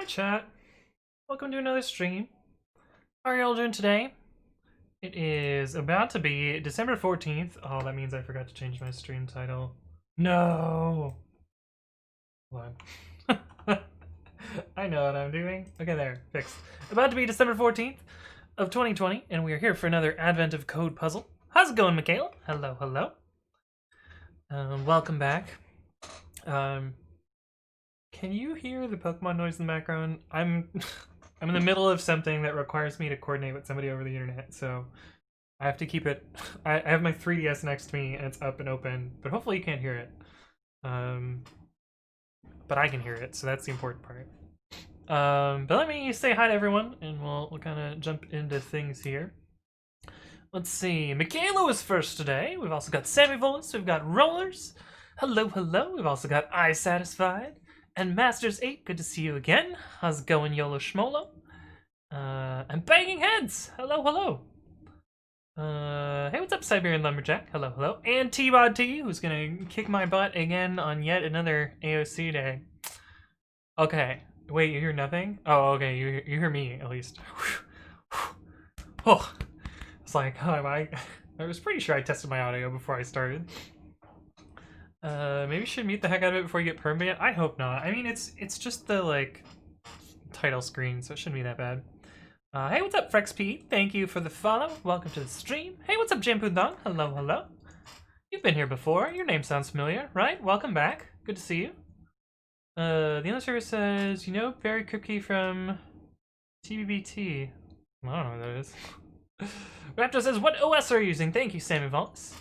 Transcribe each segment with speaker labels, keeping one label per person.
Speaker 1: chat. Welcome to another stream. How are y'all doing today? It is about to be December 14th. Oh, that means I forgot to change my stream title. No! Hold on. I know what I'm doing. Okay, there. Fixed. About to be December 14th of 2020, and we are here for another Advent of Code puzzle. How's it going, Michaela? Hello, hello. Welcome back. Can you hear the Pokemon noise in the background? I'm in the middle of something that requires me to coordinate with somebody over the internet, so I have to keep it. I have my 3DS next to me and it's up and open, but hopefully you can't hear it. But I can hear it, so that's the important part. But let me say hi to everyone, and we'll kind of jump into things here. Let's see. Michaela was first today. We've also got Sammy Volas. We've got Rollers. Hello, hello. We've also got I Satisfied. And Masters8, good to see you again. How's it going, Yolo Schmolo? And Banging Heads! Hello, hello. Hey, what's up, Siberian Lumberjack? Hello, hello. And T-Bod T, who's gonna kick my butt again on yet another AOC day. Okay, wait, you hear nothing? Oh, okay, you hear me, at least. Oh, it's like, oh, I was pretty sure I tested my audio before I started. Maybe you should mute the heck out of it before you get permbanned. I hope not. I mean, it's just the, like, title screen, so it shouldn't be that bad. Hey, what's up, FrexP? Thank you for the follow. Welcome to the stream. Hey, what's up, Jampudong? Hello, hello. You've been here before. Your name sounds familiar, right? Welcome back. Good to see you. The other server says, you know Barry Kripke from TBBT. I don't know what that is. Raptor says, what OS are you using? Thank you, Sammy Vols.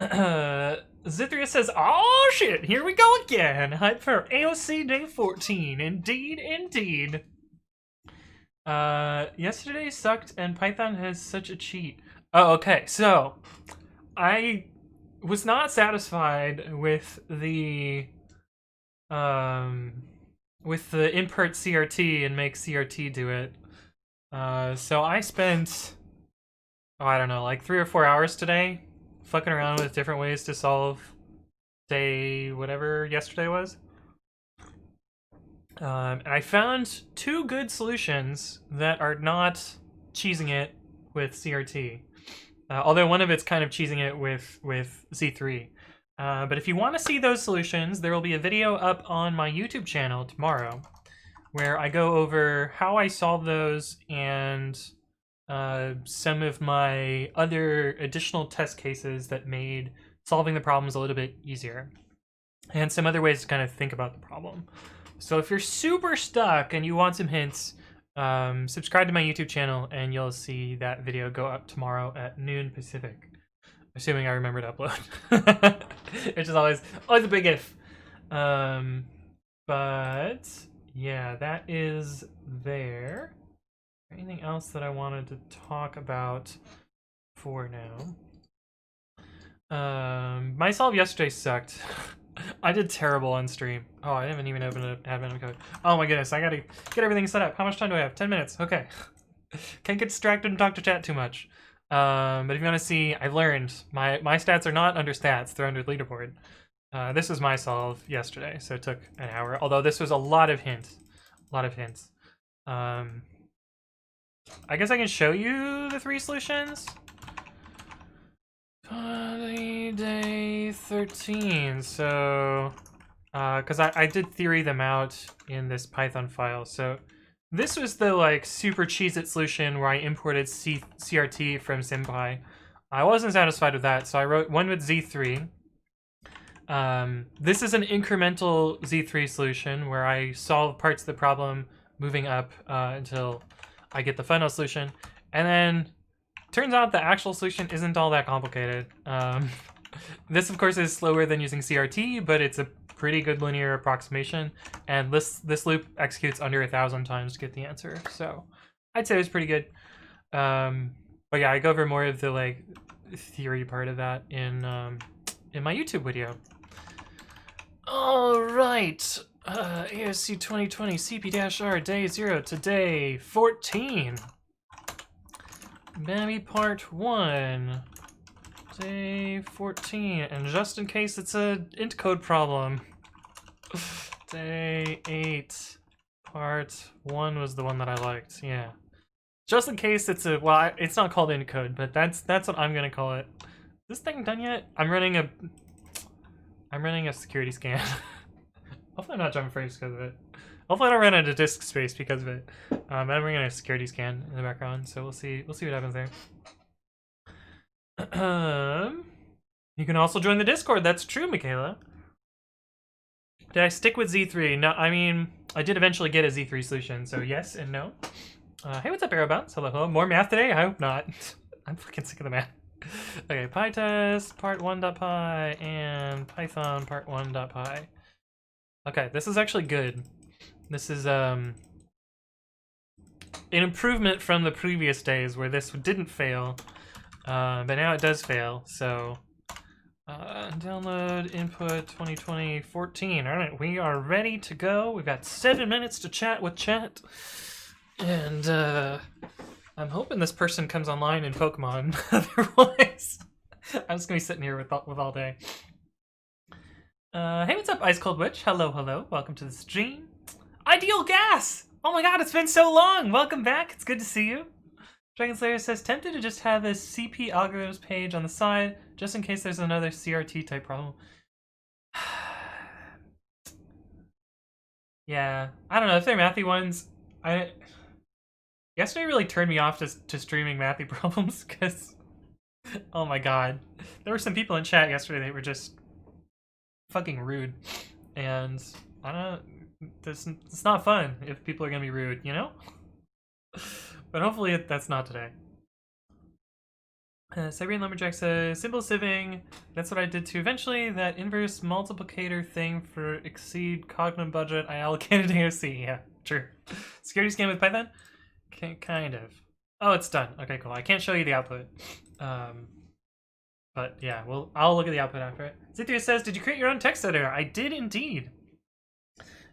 Speaker 1: Zithria says, oh shit, here we go again. Hype for AOC Day 14. Indeed, indeed. Yesterday sucked and Python has such a cheat. Oh, okay, so I was not satisfied with the import CRT and make CRT do it. So I spent, oh, I don't know, like 3 or 4 hours today fucking around with different ways to solve day whatever yesterday was. And I found 2 good solutions that are not cheesing it with CRT. Although one of it's kind of cheesing it with Z3. But if you want to see those solutions, there will be a video up on my YouTube channel tomorrow where I go over how I solve those and some of my other additional test cases that made solving the problems a little bit easier. And some other ways to kind of think about the problem. So if you're super stuck and you want some hints, subscribe to my YouTube channel and you'll see that video go up tomorrow at noon Pacific. Assuming I remember to upload. Which is always a big if. But yeah, that is there. Anything else that I wanted to talk about for now? My solve yesterday sucked. I did terrible on stream. Oh, I haven't even opened an admin code. Oh my goodness, I gotta get everything set up. How much time do I have? 10 minutes. Okay. Can't get distracted and talk to chat too much. But if you want to see, I learned my stats are not under stats; they're under leaderboard. This was my solve yesterday, so it took an hour. Although this was a lot of hints, I guess I can show you the 3 solutions. Day 13. So, because I did theory them out in this Python file. So this was the like super Cheez-It solution where I imported CRT from SymPy. I wasn't satisfied with that, so I wrote one with Z3. This is an incremental Z3 solution where I solve parts of the problem moving up until I get the final solution. And then turns out the actual solution isn't all that complicated. This, of course, is slower than using CRT, but it's a pretty good linear approximation. And this loop executes under 1,000 times to get the answer. So I'd say it was pretty good. But yeah, I go over more of the like theory part of that in my YouTube video. All right. ASC 2020 CP-R Day 0 to Day 14. Maybe part 1. Day 14. And just in case it's a int code problem. Day 8. Part 1 was the one that I liked, yeah. Just in case it's a, well, it's not called encode, but that's what I'm gonna call it. Is this thing done yet? I'm running a security scan. Hopefully I'm not jumping frames because of it. Hopefully I don't run out of disk space because of it. But I'm running a security scan in the background, so we'll see what happens there. You can also join the Discord. That's true, Michaela. Did I stick with Z3? No, I mean, I did eventually get a Z3 solution, so yes and no. Hey, what's up, Aerobounce? Hello, hello. More math today? I hope not. I'm fucking sick of the math. Okay, PyTest part 1.py and Python part 1.py. Okay, this is actually good. This is an improvement from the previous days where this didn't fail, but now it does fail. So download input 2020-14. All right, we are ready to go. We've got 7 minutes to chat with chat, and I'm hoping this person comes online in Pokemon. Otherwise, I'm just gonna be sitting here with all day. Hey, what's up, Ice Cold Witch? Hello, hello. Welcome to the stream. Ideal Gas! Oh my god, it's been so long! Welcome back. It's good to see you. Dragon Slayer says, tempted to just have a CP algorithms page on the side, just in case there's another CRT type problem. Yeah, I don't know. If they're mathy ones, yesterday really turned me off to streaming mathy problems, because, oh my god. There were some people in chat yesterday that were just fucking rude, and I don't know, it's not fun if people are gonna be rude, you know? But hopefully that's not today. Siberian Lumberjack says, simple sieving, that's what I did too. Eventually, that inverse multiplicator thing for exceed cognitive budget, I allocated AOC. Yeah, true. Security scan with Python? Kind of. Oh, it's done. Okay, cool. I can't show you the output. But yeah, I'll look at the output after it. Zithia says, did you create your own text editor? I did indeed.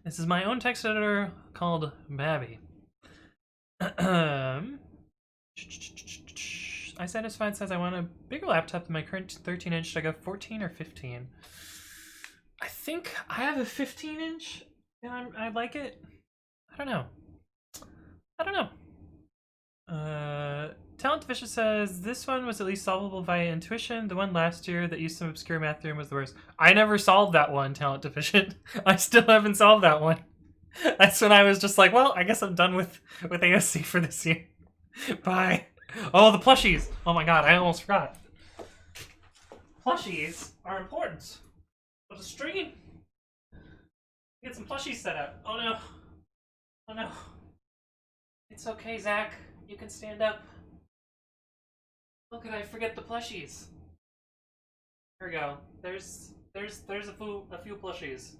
Speaker 1: This is my own text editor called Babby. iSatisfied says I want a bigger laptop than my current 13-inch. Should I go 14 or 15? I think I have a 15-inch, and I like it. I don't know. Talent Vicious says, this one was at least solvable via intuition. The one last year that used some obscure math theorem was the worst. I never solved that one, Talent Deficient. I still haven't solved that one. That's when I was just like, well, I guess I'm done with ASC for this year. Bye. Oh, the plushies. Oh my god, I almost forgot. Plushies are important for the stream. Get some plushies set up. Oh no. Oh no. It's okay, Zach. You can stand up. Look at I forget the plushies. Here we go. There's a few plushies.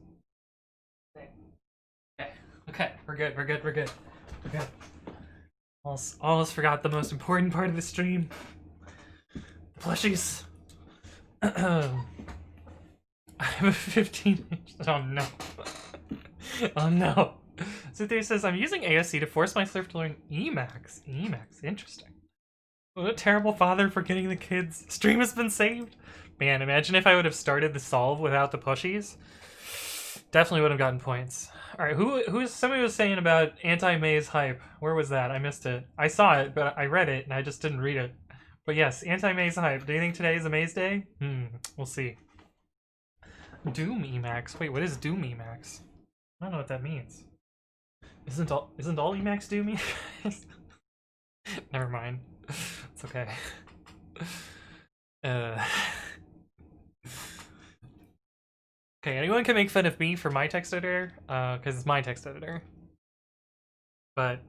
Speaker 1: Okay. We're good. Almost forgot the most important part of the stream. Plushies. I have a 15-inch. Oh no. Oh no. Cynthia says, I'm using ASC to force myself to learn Emacs. Emacs, interesting. What a terrible father for getting the kids. Stream has been saved. Man, imagine if I would have started the solve without the plushies. Definitely would have gotten points. Alright, who's somebody was saying about anti-maze hype. Where was that? I missed it. I saw it, but I read it and I just didn't read it. But yes, anti-maze hype. Do you think today is a maze day? We'll see. Doom Emacs. Wait, what is Doom Emacs? I don't know what that means. Isn't all Emacs Doom Emacs? Never mind. It's okay. Okay, anyone can make fun of me for my text editor, because it's my text editor. But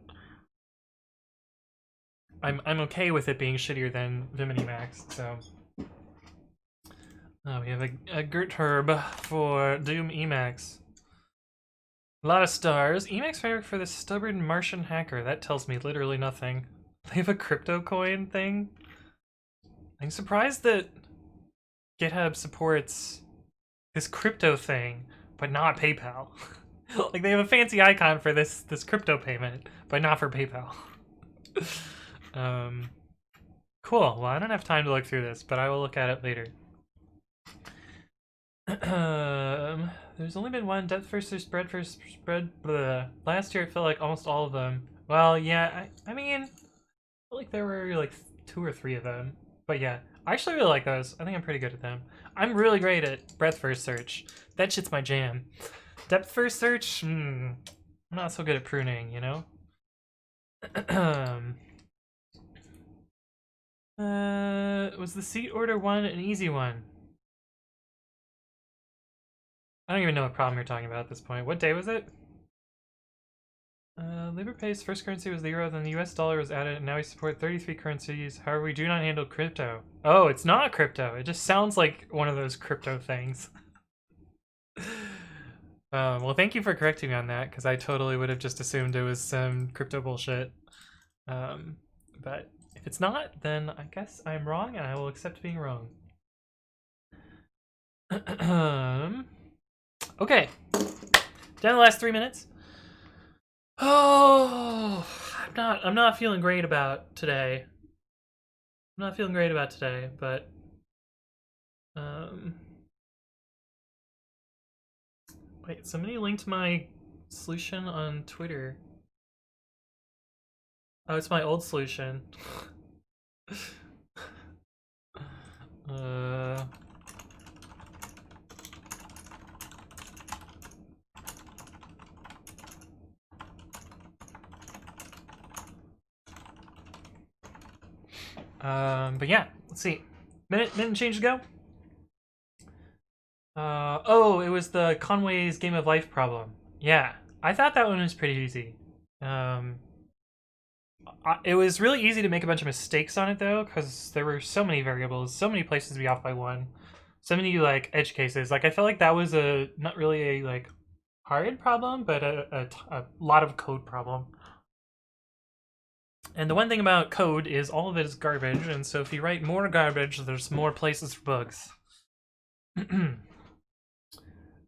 Speaker 1: I'm okay with it being shittier than Vim and Emacs, so. We have a Gert Herb for Doom Emacs. A lot of stars. Emacs framework for the stubborn Martian hacker. That tells me literally nothing. They have a crypto coin thing. I'm surprised that GitHub supports this crypto thing, but not PayPal. Like, they have a fancy icon for this crypto payment, but not for PayPal. Cool. Well, I don't have time to look through this, but I will look at it later. There's only been one depth first or spread first spread. Bleh. Last year it felt like almost all of them. Well, yeah, I mean, I feel like there were like 2 or 3 of them. But yeah, I actually really like those. I think I'm pretty good at them. I'm really great at breadth first search. That shit's my jam. Depth first search, I'm not so good at pruning, you know? Was the seat order one an easy one? I don't even know what problem you're talking about at this point. What day was it? LiberPay's first currency was the euro, then the US dollar was added, and now we support 33 currencies. However, we do not handle crypto. Oh, it's not crypto. It just sounds like one of those crypto things. Well, thank you for correcting me on that, because I totally would have just assumed it was some crypto bullshit. But if it's not, then I guess I'm wrong, and I will accept being wrong. Okay. Down the last 3 minutes. Oh, I'm not feeling great about today. I'm not feeling great about today, but wait, somebody linked my solution on Twitter. Oh, it's my old solution. But yeah, let's see. Minute and change to go. Oh, it was the Conway's Game of Life problem. Yeah, I thought that one was pretty easy. It was really easy to make a bunch of mistakes on it though, because there were so many variables, so many places to be off by one, so many like edge cases. Like I felt like that was not really a like hard problem, but a lot of code problem. And the one thing about code is all of it is garbage, and so if you write more garbage, there's more places for bugs. I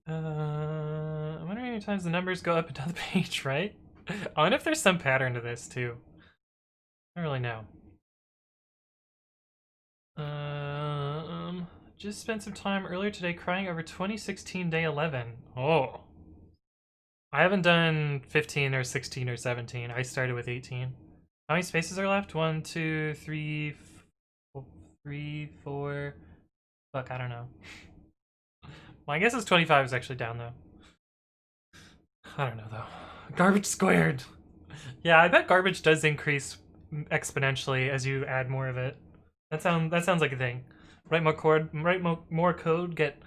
Speaker 1: wonder how many times the numbers go up and down the page, right? I wonder if there's some pattern to this too. I don't really know. Just spent some time earlier today crying over 2016 day 11. Oh. I haven't done 15 or 16 or 17. I started with 18. How many spaces are left? 1, 2, 3, 4. Fuck, I don't know. My guess is 25 is actually down though. I don't know though. Garbage squared. Yeah, I bet garbage does increase exponentially as you add more of it. That sounds like a thing. Write more code, get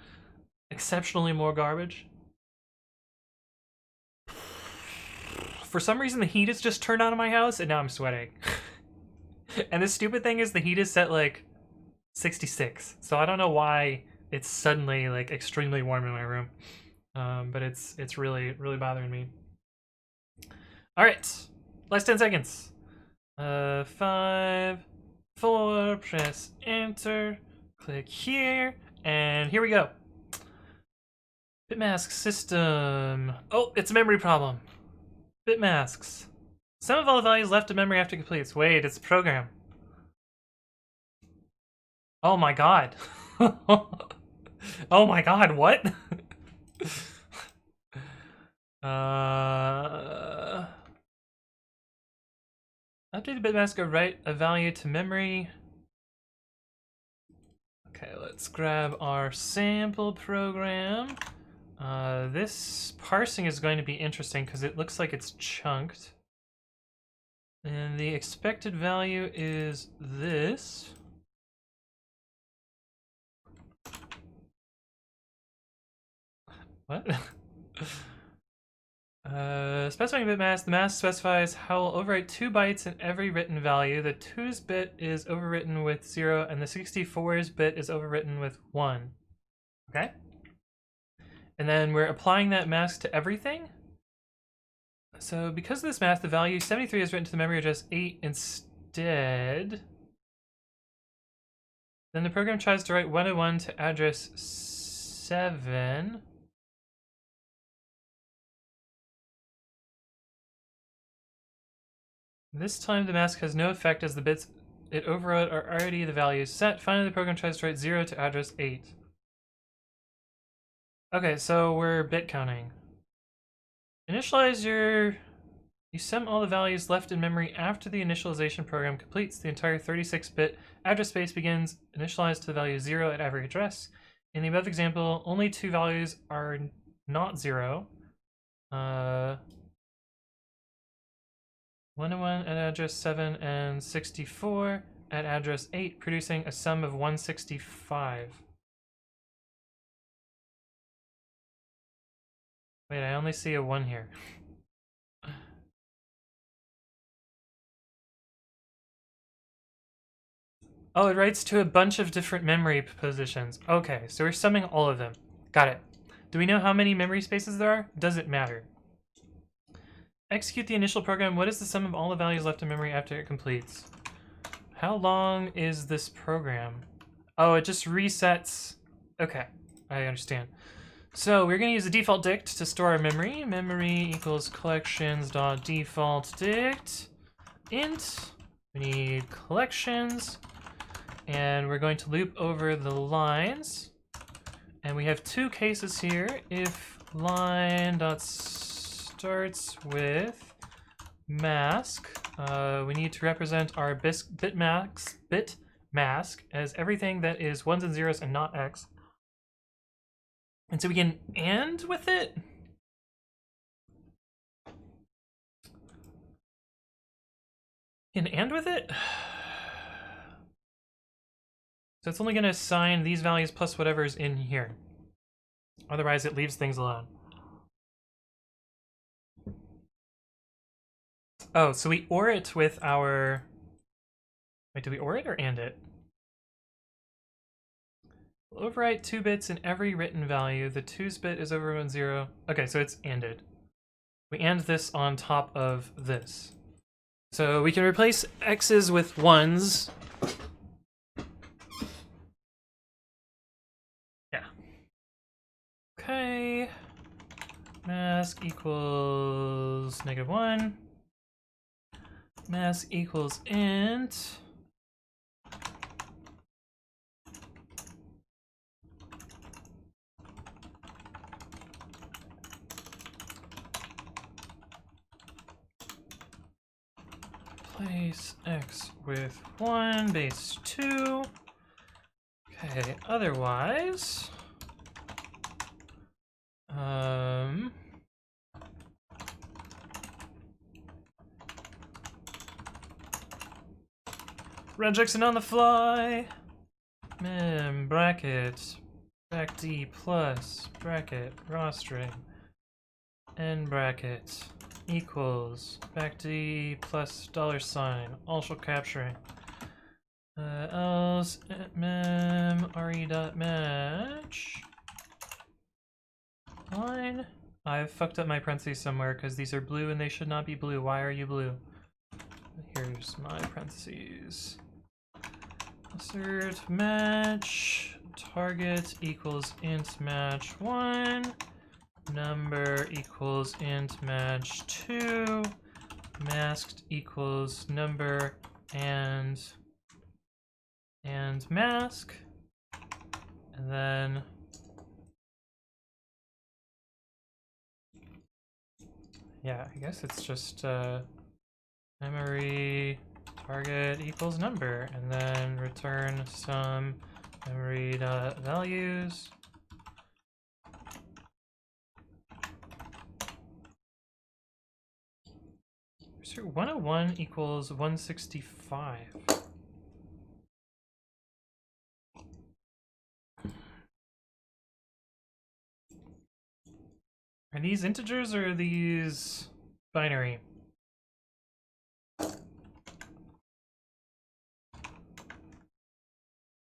Speaker 1: exceptionally more garbage. For some reason, the heat is just turned on in my house, and now I'm sweating. And the stupid thing is the heat is set like 66, so I don't know why it's suddenly like extremely warm in my room. But it's really bothering me. All right, last 10 seconds. 5, 4, press enter, click here, and here we go. Bitmask system. Oh, it's a memory problem. Bitmasks. Some of all the values left in memory after completes. Wait, it's a program. Oh my god. Oh my god, what? Update the bitmask or write a value to memory. Okay, let's grab our sample program. This parsing is going to be interesting because it looks like it's chunked. And the expected value is this. What? Specifying bitmask, the mask specifies how will overwrite 2 bytes in every written value. The 2's bit is overwritten with 0, and the 64's bit is overwritten with 1. Okay? And then we're applying that mask to everything. So because of this mask, the value 73 is written to the memory address 8 instead. Then the program tries to write 101 to address 7. This time the mask has no effect as the bits it overwrote are already the values set. Finally, the program tries to write 0 to address 8. Okay, so we're bit counting. You sum all the values left in memory after the initialization program completes. The entire 36-bit address space begins initialized to the value 0 at every address. In the above example, only two values are not 0. 101 at address 7 and 64 at address 8, producing a sum of 165. Wait, I only see a 1 here. Oh, it writes to a bunch of different memory positions. Okay, so we're summing all of them. Got it. Do we know how many memory spaces there are? Does it matter? Execute the initial program. What is the sum of all the values left in memory after it completes? How long is this program? Oh, it just resets. Okay, I understand. So we're going to use the default dict to store our memory. Memory equals collections.default dict int. We need collections. And we're going to loop over the lines. And we have two cases here. If line.starts with mask, we need to represent our bit mask as everything that is ones and zeros and not x. And so we can AND with it? Can AND with it? So it's only going to assign these values plus whatever's in here. Otherwise, it leaves things alone. Oh, so we OR it with our... Wait, do we OR it or AND it? We'll overwrite 2 bits in every written value. The 2's bit is overrun 0. Okay, so it's ANDed. We AND this on top of this. So we can replace x's with 1's. Yeah. Okay. Mask equals -1. Mask equals int. Replace x with 1 base 2. Okay, otherwise... Regex on the fly. Mem bracket back d plus bracket raw string end bracket equals back d plus $, also capturing else mem re.match line. I've fucked up my parentheses somewhere because these are blue and they should not be blue. Why are you blue? Here's my parentheses. Assert match target equals int match 1, number equals int match 2, masked equals number and mask, and then yeah, I guess it's just memory target equals number, and then return some memory values. So 101 equals 165. Are these integers or are these binary?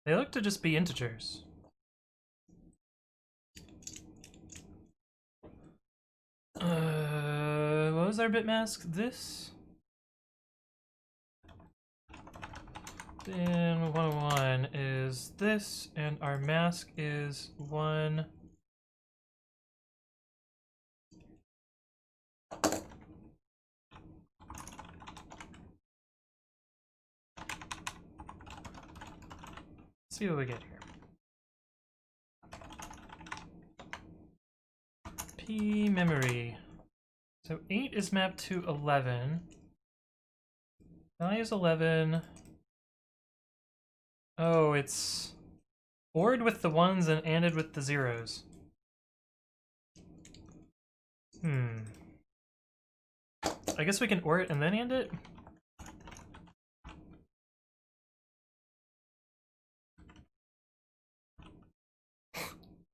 Speaker 1: They look to just be integers. What was our bit mask? This? Then 101 is this, and our mask is 1. See what we get here. P memory. So 8 is mapped to 11. Value is 11. Oh, it's ORed with the 1s and ANDed with the 0s. I guess we can OR it and then AND it?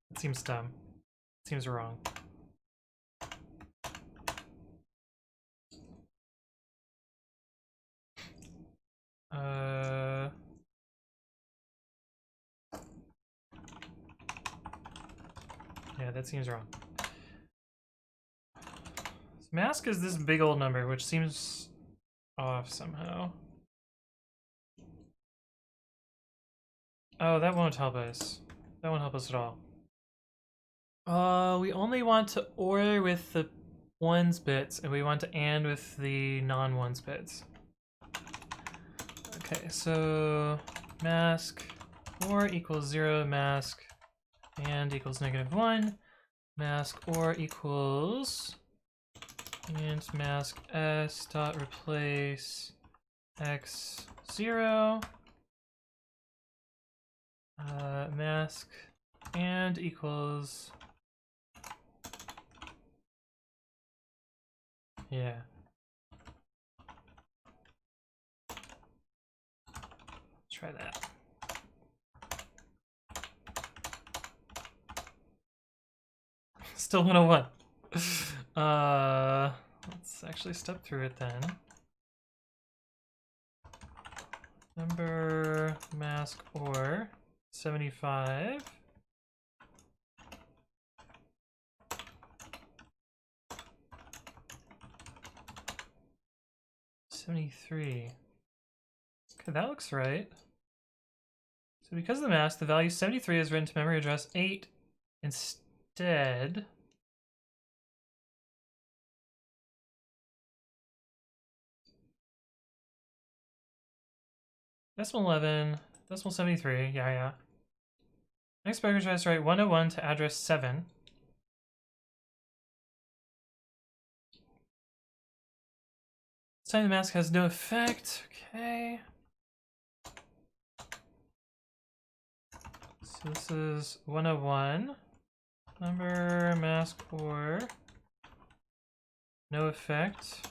Speaker 1: It seems dumb. It seems wrong. Yeah, that seems wrong. So mask is this big old number, which seems off somehow. Oh, that won't help us. That won't help us at all. We only want to OR with the 1s bits, and we want to AND with the non-1s bits. Okay, so mask OR equals 0, mask AND equals -1, mask OR equals and mask S dot replace X 0, mask AND equals, yeah. Try that. Still 101. Let's actually step through it then. Number mask OR 75. Okay, that looks right. So because of the mask, the value 73 is written to memory address 8 instead. Decimal 11, decimal 73, yeah. Next memory address, write 101 to address 7. This time the mask has no effect, okay. So this is 101. Number, mask, OR. No effect.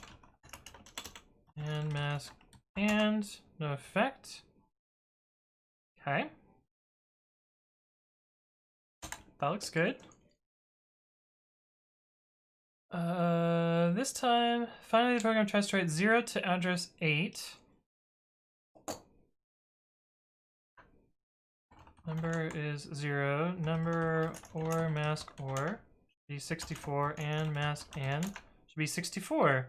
Speaker 1: And mask, and no effect. Okay. That looks good. This time, finally the program tries to write 0 to address 8. Number is 0. Number or mask or should be 64 and mask and should be 64.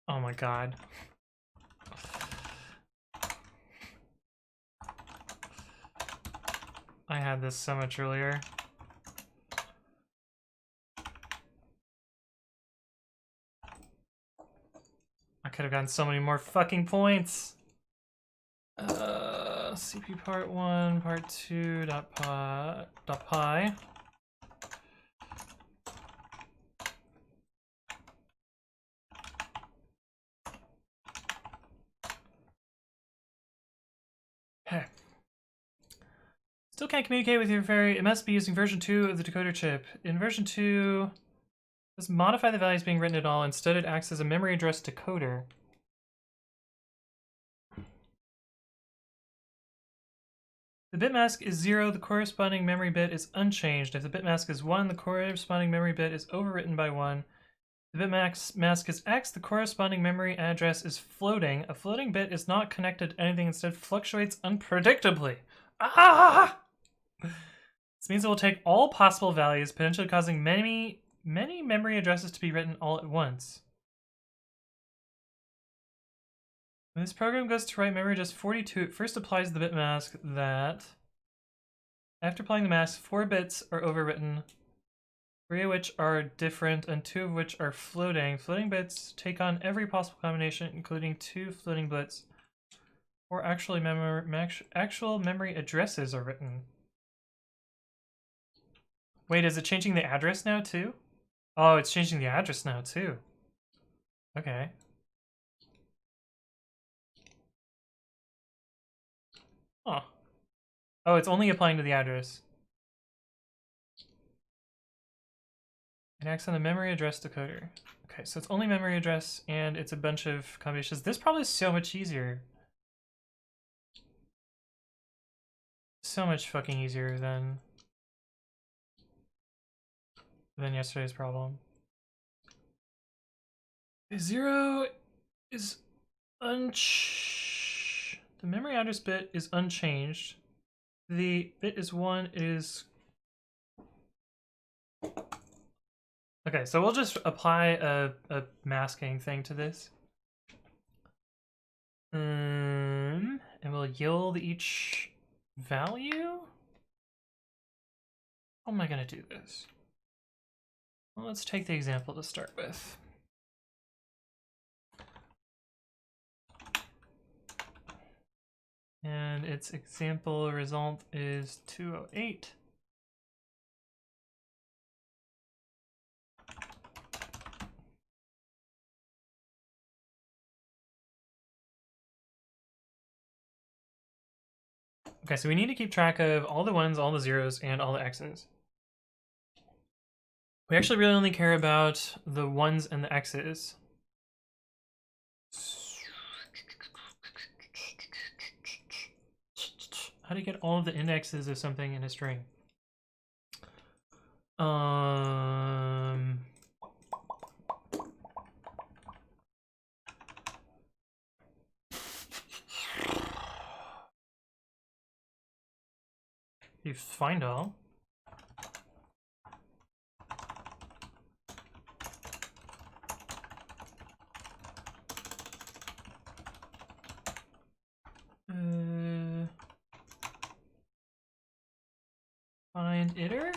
Speaker 1: Oh my god. I had this so much earlier. I could have gotten so many more fucking points. CP part 1, part 2, dot pi. Okay. Still can't communicate with your fairy. It must be using version 2 of the decoder chip. In version 2, let's modify the values being written at all. Instead, it acts as a memory address decoder. The bit mask is 0, the corresponding memory bit is unchanged. If the bit mask is 1, the corresponding memory bit is overwritten by 1. The bit mask is X, the corresponding memory address is floating. A floating bit is not connected to anything, instead fluctuates unpredictably. Ah! This means it will take all possible values, potentially causing many memory addresses to be written all at once. When this program goes to write memory address 42, it first applies the bit mask that, after applying the mask, 4 bits are overwritten, 3 of which are different and 2 of which are floating. Floating bits take on every possible combination, including 2 floating bits or actual memory addresses are written. Wait, is it changing the address now too? Oh, it's changing the address now too. Okay. Huh. Oh, it's only applying to the address. It acts on the memory address decoder. Okay, so it's only memory address and it's a bunch of combinations. This probably is so much easier. So much fucking easier than yesterday's problem. 0 is the memory address bit is unchanged. The bit is 1 is... Okay, so we'll just apply a masking thing to this. And we'll yield each value? How am I gonna do this? Well, let's take the example to start with. And its example result is 208. Okay, so we need to keep track of all the 1s, all the 0s, and all the x's. We actually really only care about the 1s and the x's. How do you get all of the indexes of something in a string? You find all. Find iter.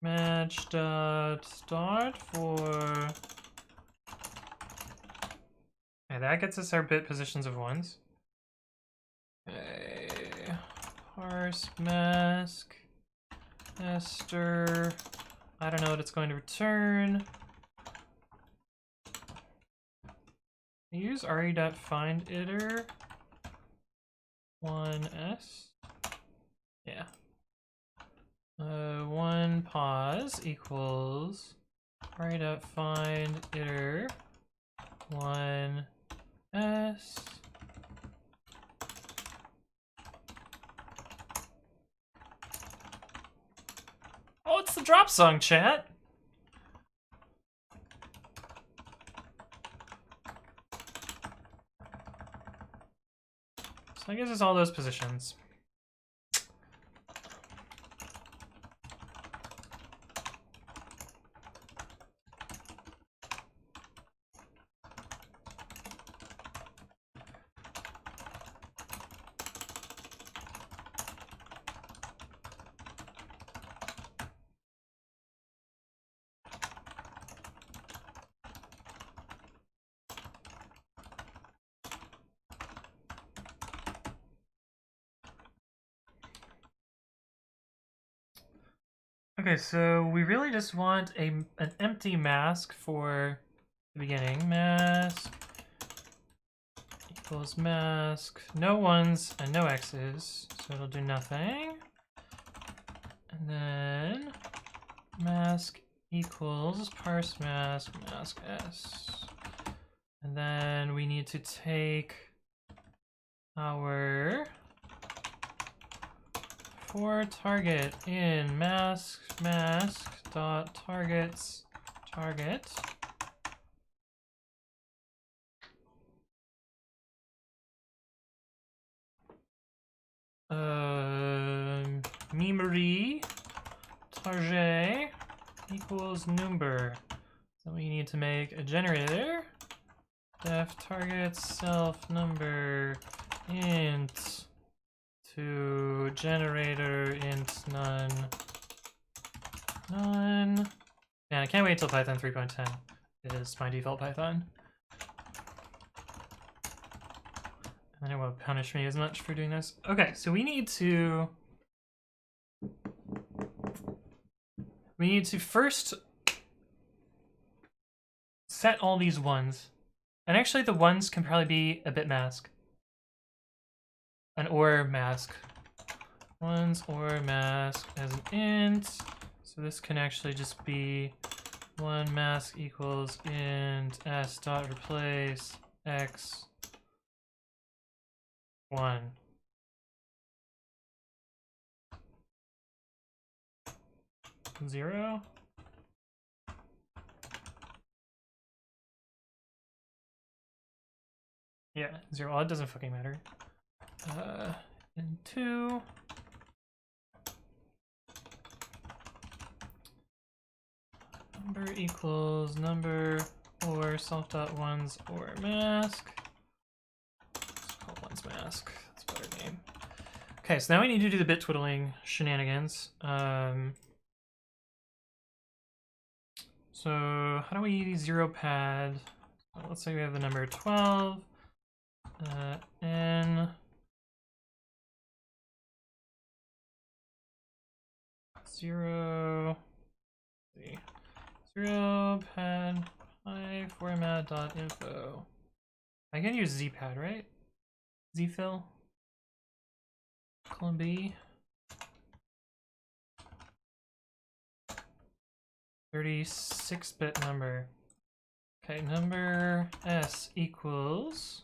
Speaker 1: Match dot start for. Okay, that gets us our bit positions of 1s. Okay. Parse mask. Ester. I don't know what it's going to return. Use re.findIter 1s. Yeah. 1 pause equals re.findIter 1s. Oh, it's the drop song, chat. So that gives us all those positions. Okay, so we really just want an empty mask for the beginning. Mask equals mask. No 1s and no x's, so it'll do nothing. And then mask equals parse mask, mask s. And then we need to take our for target in mask dot targets target. Memory target equals number. So we need to make a generator. Def target self number int to generator int none. Man, I can't wait till Python 3.10. It is my default Python. And it won't punish me as much for doing this. Okay, so we need to first set all these ones. And actually the ones can probably be a bit mask. An or mask. Ones or mask as an int. So this can actually just be one mask equals int s dot replace x 1. Zero. Yeah, 0. Well, it doesn't fucking matter. And 2. Number equals number or self.ones or mask. Let's call ones mask. That's a better name. Okay, so now we need to do the bit twiddling shenanigans. So how do we zero pad? Let's say we have the number 12. N 0 pad I format dot info. I can use zpad, right? Zfill colon B 36-bit number. Okay, number s equals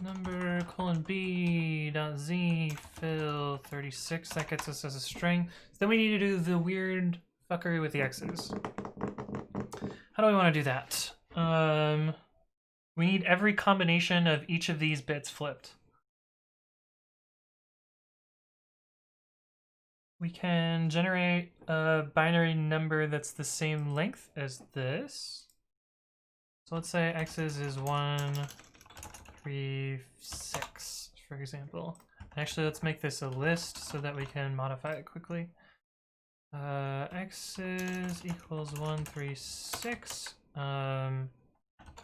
Speaker 1: number colon b dot z fill 36. That gets us as a string. So then we need to do the weird fuckery with the x's. How do we want to do that? We need every combination of each of these bits flipped. We can generate a binary number that's the same length as this. So let's say x's is 1, 3, 6, for example. Actually, let's make this a list so that we can modify it quickly. X's equals 1, 3, 6.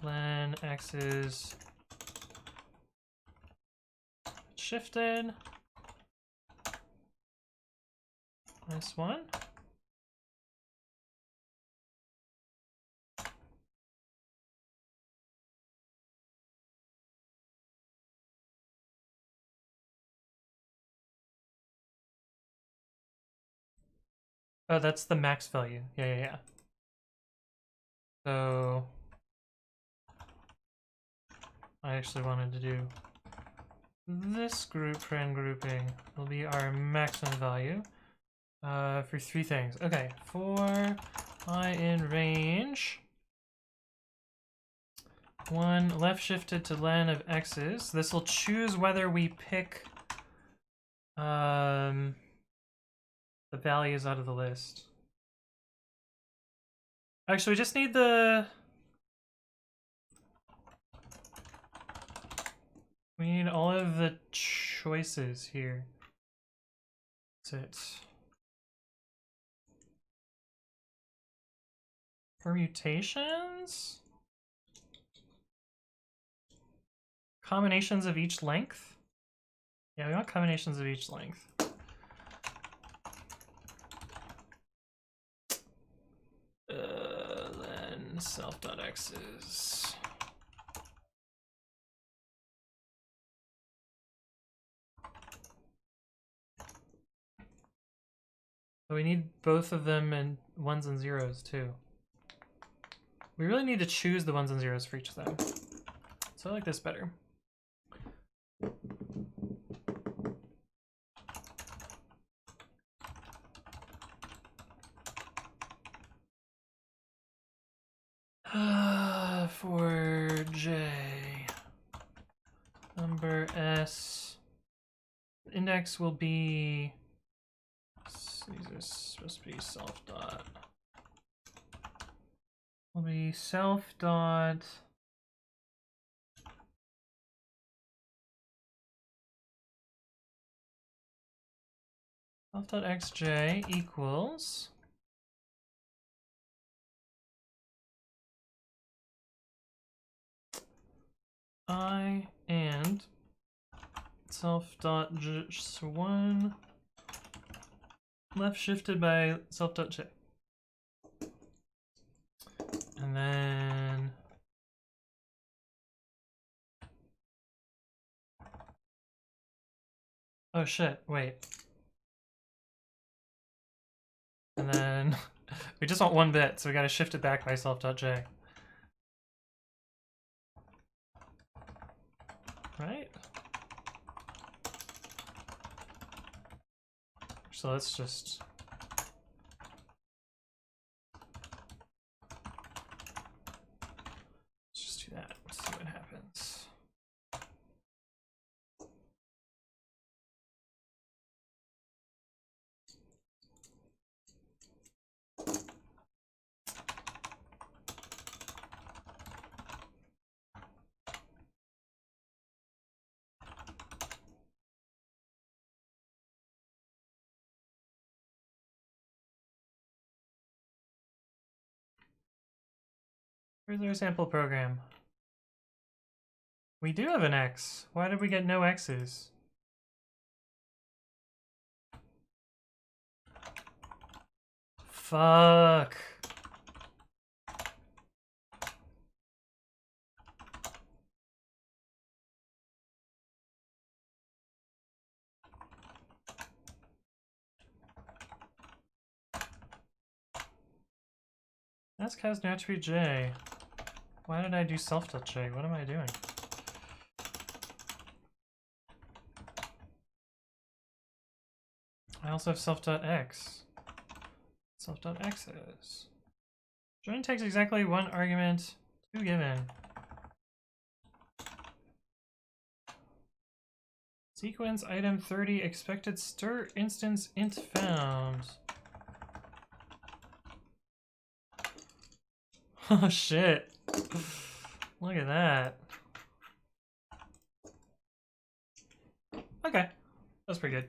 Speaker 1: Len x's shifted -1. Oh, that's the max value. Yeah. So I actually wanted to do this group paren grouping will be our maximum value for 3 things. Okay, for I in range 1 left shifted to len of x's. This will choose whether we pick the values out of the list. Actually, we just need the... We need all of the choices here. That's it. Permutations? Combinations of each length? Yeah, we want combinations of each length. Then self.x's. So we need both of them in 1s and 0s too. We really need to choose the 1s and 0s for each of them. So I like this better. For J, number S, index will be, these are supposed to be self dot, will be self dot self.xj equals I and self.j1 left shifted by self.j. And then oh shit, wait. And then we just want one bit, so we gotta shift it back by self.j. Right? So let's just do that. See what happens. Where's our sample program? We do have an X. Why did we get no X's? Fuck. Ask has no attribute J. Why did I do self.j? What am I doing? I also have self.x. Self.x is. Join takes exactly one argument, two given. Sequence item 30 expected stir instance int found. Oh shit. Look at that. Okay. That's pretty good.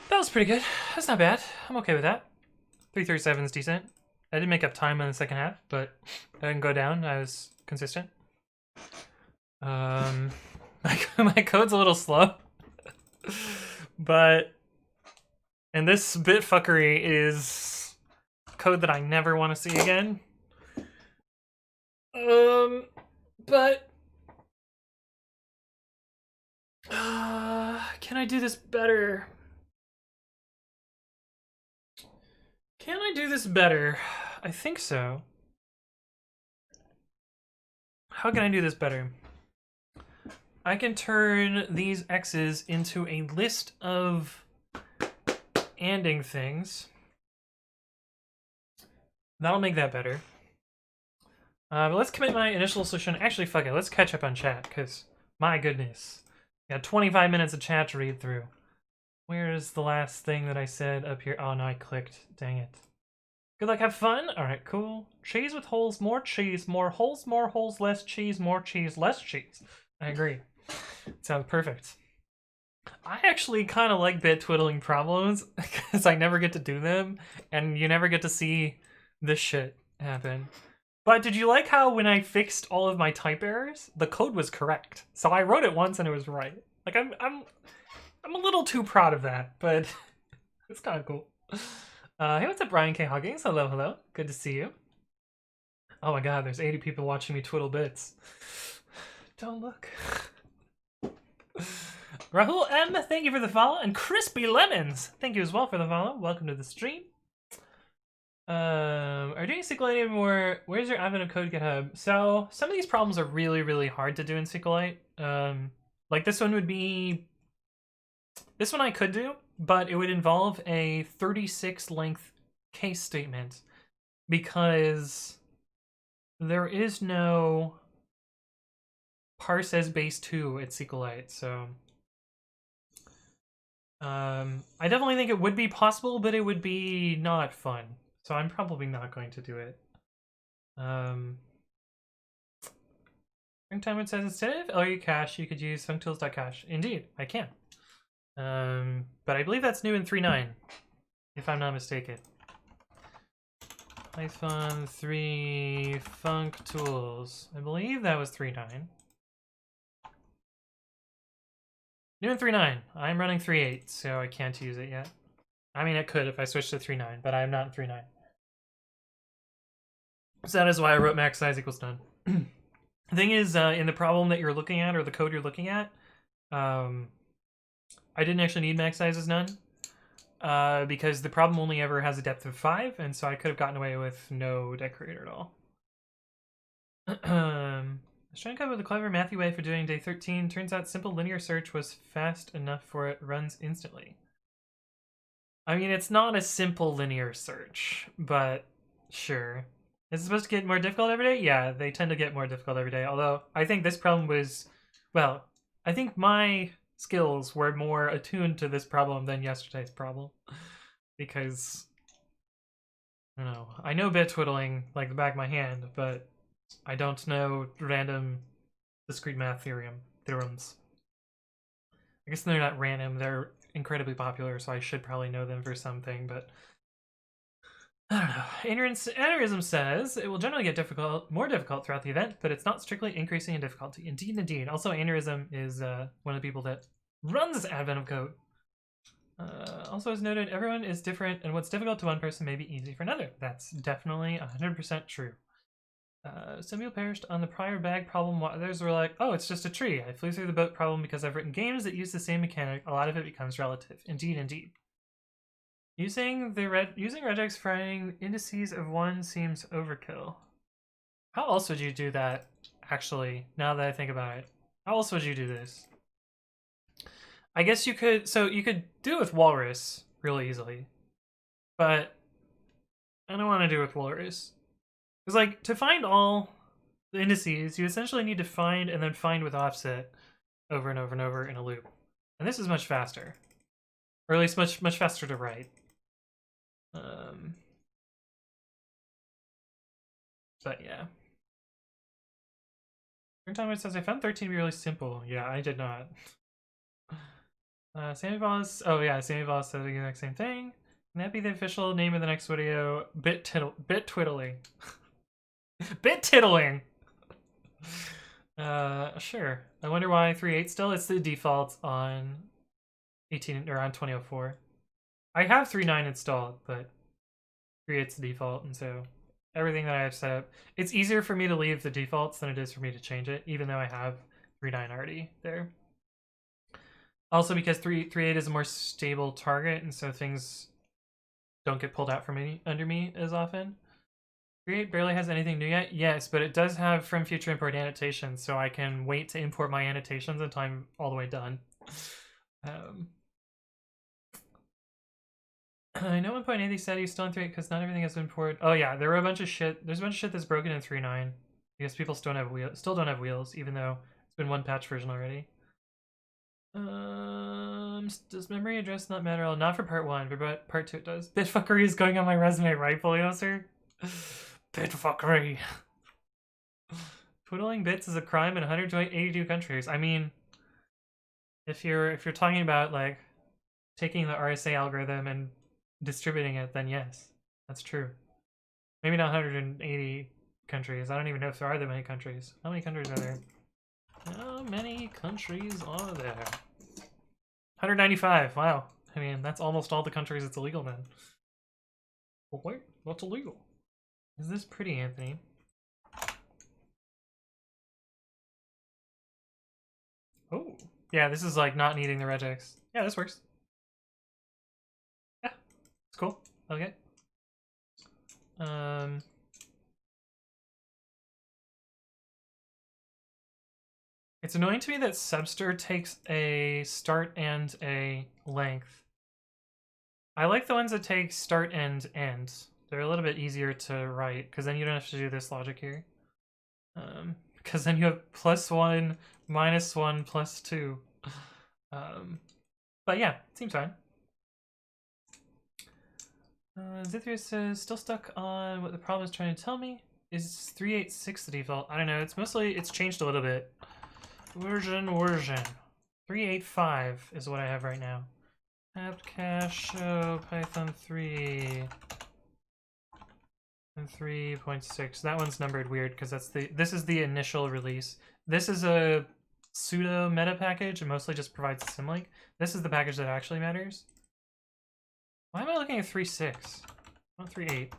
Speaker 1: That was pretty good. That's not bad. I'm okay with that. 337 is decent. I did make up time in the second half, but I didn't go down. I was consistent. My code's a little slow. But and this bit fuckery is code that I never want to see again. But can I do this better? Can I do this better? I think so. How can I do this better? I can turn these X's into a list of anding things. That'll make that better. But let's commit my initial solution. Actually, fuck it. Let's catch up on chat, because my goodness. We got 25 minutes of chat to read through. Where is the last thing that I said up here? Oh, no, I clicked. Dang it. Good luck, have fun. All right, cool. Cheese with holes, more holes, less cheese, less cheese. I agree. Sounds perfect. I actually kind of like bit twiddling problems because I never get to do them, and you never get to see this shit happen. But did you like how when I fixed all of my type errors, the code was correct? So I wrote it once and it was right. Like I'm a little too proud of that, but it's kind of cool. Hey, what's up, Brian K. Huggins? Hello, hello. Good to see you. Oh my god, there's 80 people watching me twiddle bits. Don't look. Rahul M, thank you for the follow, and Crispy Lemons, thank you as well for the follow. Welcome to the stream. Are you doing SQLite anymore? Where's your admin of code GitHub? So some of these problems are really, really hard to do in SQLite. Like this one would be. This one I could do, but it would involve a 36 length case statement because there is no parse as base 2 at SQLite, so I definitely think it would be possible, but it would be not fun. So I'm probably not going to do it. Time says instead of LU cache, you could use functools.cache. Indeed, I can. But I believe that's new in 3.9, if I'm not mistaken. Python 3 functools. I believe that was 3.9. New in 3.9. I'm running 3.8, so I can't use it yet. I mean, I could if I switched to 3.9, but I'm not in 3.9. So that is why I wrote max size equals none. The thing is, in the problem that you're looking at, or the code you're looking at, I didn't actually need max size as none, because the problem only ever has a depth of 5, and so I could have gotten away with no decorator at all. I was trying to come up with a clever mathy way for doing day 13. Turns out simple linear search was fast enough for it runs instantly. I mean, it's not a simple linear search, but sure. Is it supposed to get more difficult every day? Yeah, they tend to get more difficult every day. Although, I think this problem was... Well, I think my skills were more attuned to this problem than yesterday's problem. Because... I don't know. I know bit twiddling like the back of my hand, but I don't know random discrete math theorems. I guess they're not random, they're incredibly popular, so I should probably know them for something, but... I don't know. Aneurysm says it will generally get more difficult throughout the event, but it's not strictly increasing in difficulty. Indeed, indeed. Also, Aneurysm is one of the people that runs Advent of Code. Also, as noted, everyone is different, and what's difficult to one person may be easy for another. That's definitely 100% true. Some people perished on the prior bag problem, while others were like, oh, it's just a tree. I flew through the boat problem because I've written games that use the same mechanic. A lot of it becomes relative. Indeed, indeed. Using regex for finding indices of 1 seems overkill. How else would you do that, actually, now that I think about it? How else would you do this? I guess you could, so you could do it with Walrus really easily, but I don't want to do it with Walrus. Because, like, to find all the indices, you essentially need to find and then find with offset over and over and over in a loop. And this is much faster. Or at least much faster to write. But yeah. Time it says I found 13 to be really simple. Yeah, I did not. Sammy Voss. Oh yeah, Sammy Voss said the exact same thing. Can that be the official name of the next video? Bit twiddling. Bit tiddling. Sure. I wonder why 3.8 still. It's the default on 18 or on 2004. I have 3.9 installed, but 3.8's the default, and so everything that I have set up, it's easier for me to leave the defaults than it is for me to change it, even though I have 3.9 already there. Also because 3.8 is a more stable target, and so things don't get pulled out from under me as often. 3.8 barely has anything new yet? Yes, but it does have from future import annotations, so I can wait to import my annotations until I'm all the way done. I know 1.8 said he's still in 3.8 because not everything has been imported. Oh yeah, there were a bunch of shit. There's a bunch of shit that's broken in 3.9 because people still don't have wheels, even though it's been one patch version already. Does memory address not matter? Not for part 1, but part 2 it does. Bitfuckery is going on my resume, rightfully, sir. Bitfuckery. Twiddling bits is a crime in 182 countries. I mean, if you're talking about like taking the RSA algorithm and distributing it, then yes, that's true. Maybe not 180 countries. I don't even know if there are that many countries. How many countries are there? How many countries are there? 195. Wow. I mean, that's almost all the countries it's illegal then. Well, wait, what's illegal? Is this pretty, Anthony? Oh, yeah, this is like not needing the regex. Yeah, this works. Yeah, it's cool. Okay. It's annoying to me that Subster takes a start and a length. I like the ones that take start and end. They're a little bit easier to write, because then you don't have to do this logic here. Because then you have +1, -1, +2. But yeah, seems fine. Zithrius says, still stuck on what the problem is trying to tell me. Is 3.8.6 the default? I don't know. It's changed a little bit. Version. 3.8.5 is what I have right now. Apt cache show Python 3 and 3.6. That one's numbered weird because this is the initial release. This is a pseudo meta package and mostly just provides a symlink. This is the package that actually matters. Why am I looking at 3.6? Not 3.8.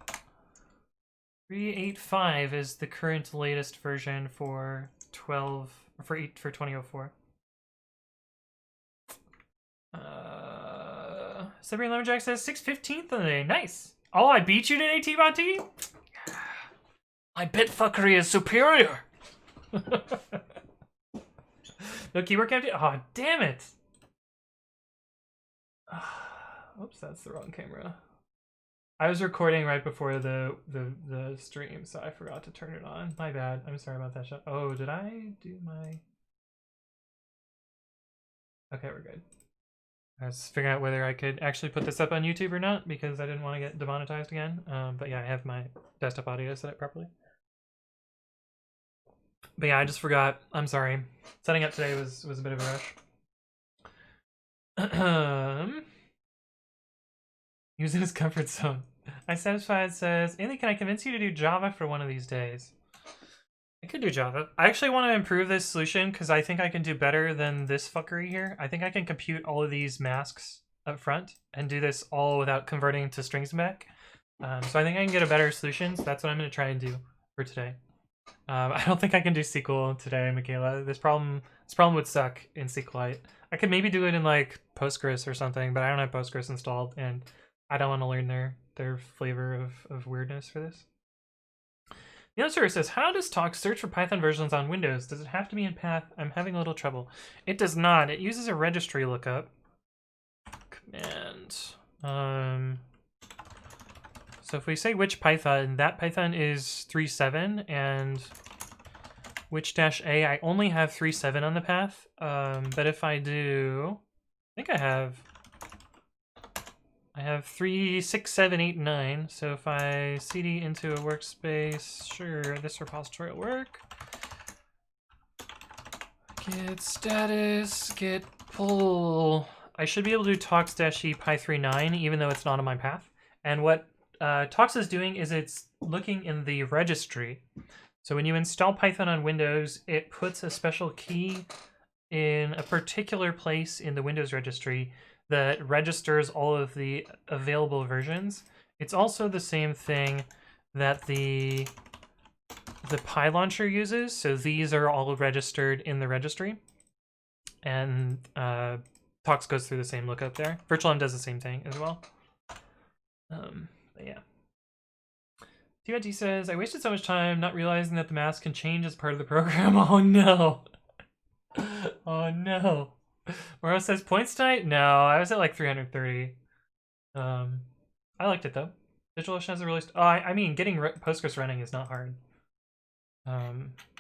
Speaker 1: 3.8.5 is the current latest version for 2004. Cyprian Lumberjack says 6/15th of the day. Nice. Oh, I beat you today, T-Bot-T? My bit fuckery is superior. No keyword empty. Oh, damn it. Oops, that's the wrong camera. I was recording right before the stream, so I forgot to turn it on. My bad. I'm sorry about that shot. Oh, did I do my... Okay, we're good. I was figuring out whether I could actually put this up on YouTube or not because I didn't want to get demonetized again. But yeah, I have my desktop audio set up properly. But yeah, I just forgot. I'm sorry. Setting up today was a bit of a rush. He was in his comfort zone. I Satisfied says, Andy, can I convince you to do Java for one of these days? I could do Java. I actually want to improve this solution because I think I can do better than this fuckery here. I think I can compute all of these masks up front and do this all without converting to strings back. So I think I can get a better solution. So that's what I'm going to try and do for today. I don't think I can do SQL today, Michaela. This problem would suck in SQLite. I could maybe do it in like Postgres or something, but I don't have Postgres installed, and I don't want to learn their flavor of weirdness for this. The answer says, how does Talk search for Python versions on Windows? Does it have to be in path? I'm having a little trouble. It does not. It uses a registry lookup. Command. So if we say which Python, that Python is 3.7, and which -a, I only have 3.7 on the path. But if I do, I think I have 3, 6, 7, 8, 9. So if I cd into a workspace, sure, this repository will work. Git status, git pull. I should be able to do talks-e py39, even though it's not on my path. And what Talks is doing is it's looking in the registry. So when you install Python on Windows, it puts a special key in a particular place in the Windows registry that registers all of the available versions. It's also the same thing that the PyLauncher uses. So these are all registered in the registry. And Talks goes through the same lookup there. VirtualM does the same thing as well. But yeah. TYT says, I wasted so much time not realizing that the mask can change as part of the program. Oh no. Oh no. Moro says, points tonight? No, I was at like 330. I liked it though. DigitalOcean has a released. Oh, I mean, getting Postgres running is not hard.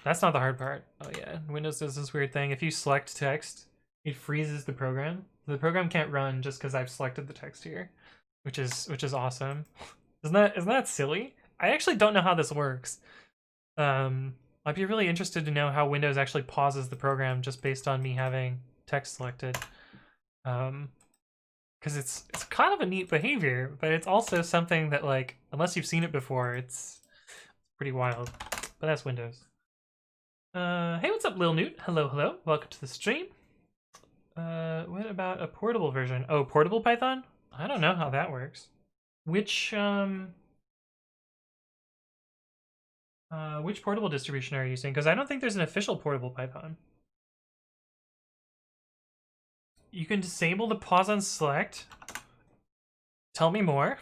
Speaker 1: That's not the hard part. Oh yeah, Windows does this weird thing. If you select text, it freezes the program. The program can't run just because I've selected the text here, which is awesome. Isn't that silly? I actually don't know how this works. I'd be really interested to know how Windows actually pauses the program just based on me having text selected. Because it's kind of a neat behavior, but it's also something that, like, unless you've seen it before, it's pretty wild. But that's Windows. Hey, what's up, Lil Newt? Hello. Welcome to the stream. What about a portable version? Oh, portable Python? I don't know how that works. Which portable distribution are you using? Because I don't think there's an official portable Python. You can disable the pause on select. Tell me more.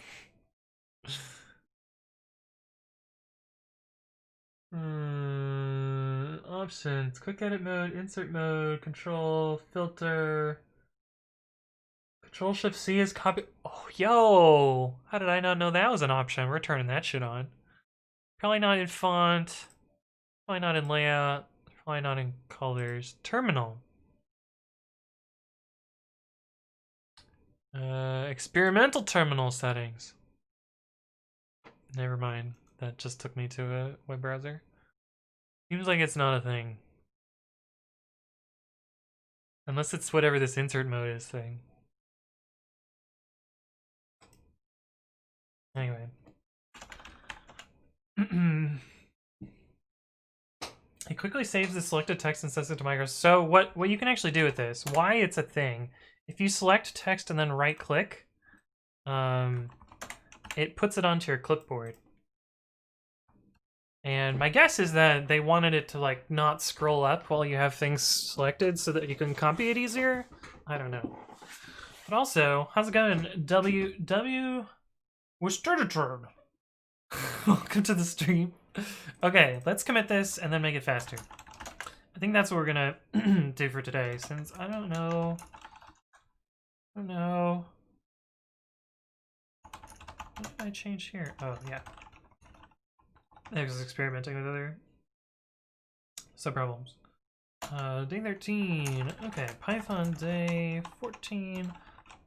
Speaker 1: Options, quick edit mode, insert mode, control, filter. Control Shift C is copy. Oh, yo! How did I not know that was an option? We're turning that shit on. Probably not in font. Probably not in layout. Probably not in colors. Terminal. Experimental terminal settings. Never mind. that just took me to a web browser. Seems like it's not a thing. Unless it's whatever this insert mode is thing. Anyway. It quickly saves the selected text and sends it to Microsoft. So what you can actually do with this, why it's a thing, if you select text and then right click, it puts it onto your clipboard. And my guess is that they wanted it to like not scroll up while you have things selected so that you can copy it easier. I don't know. But also, how's it going? What's turn? Welcome to the stream. Okay, let's commit this and then make it faster. I think that's what we're gonna do for today, since I don't know. What did I change here? Oh, yeah. I was experimenting with other subproblems. Day 13. Okay, Python day 14,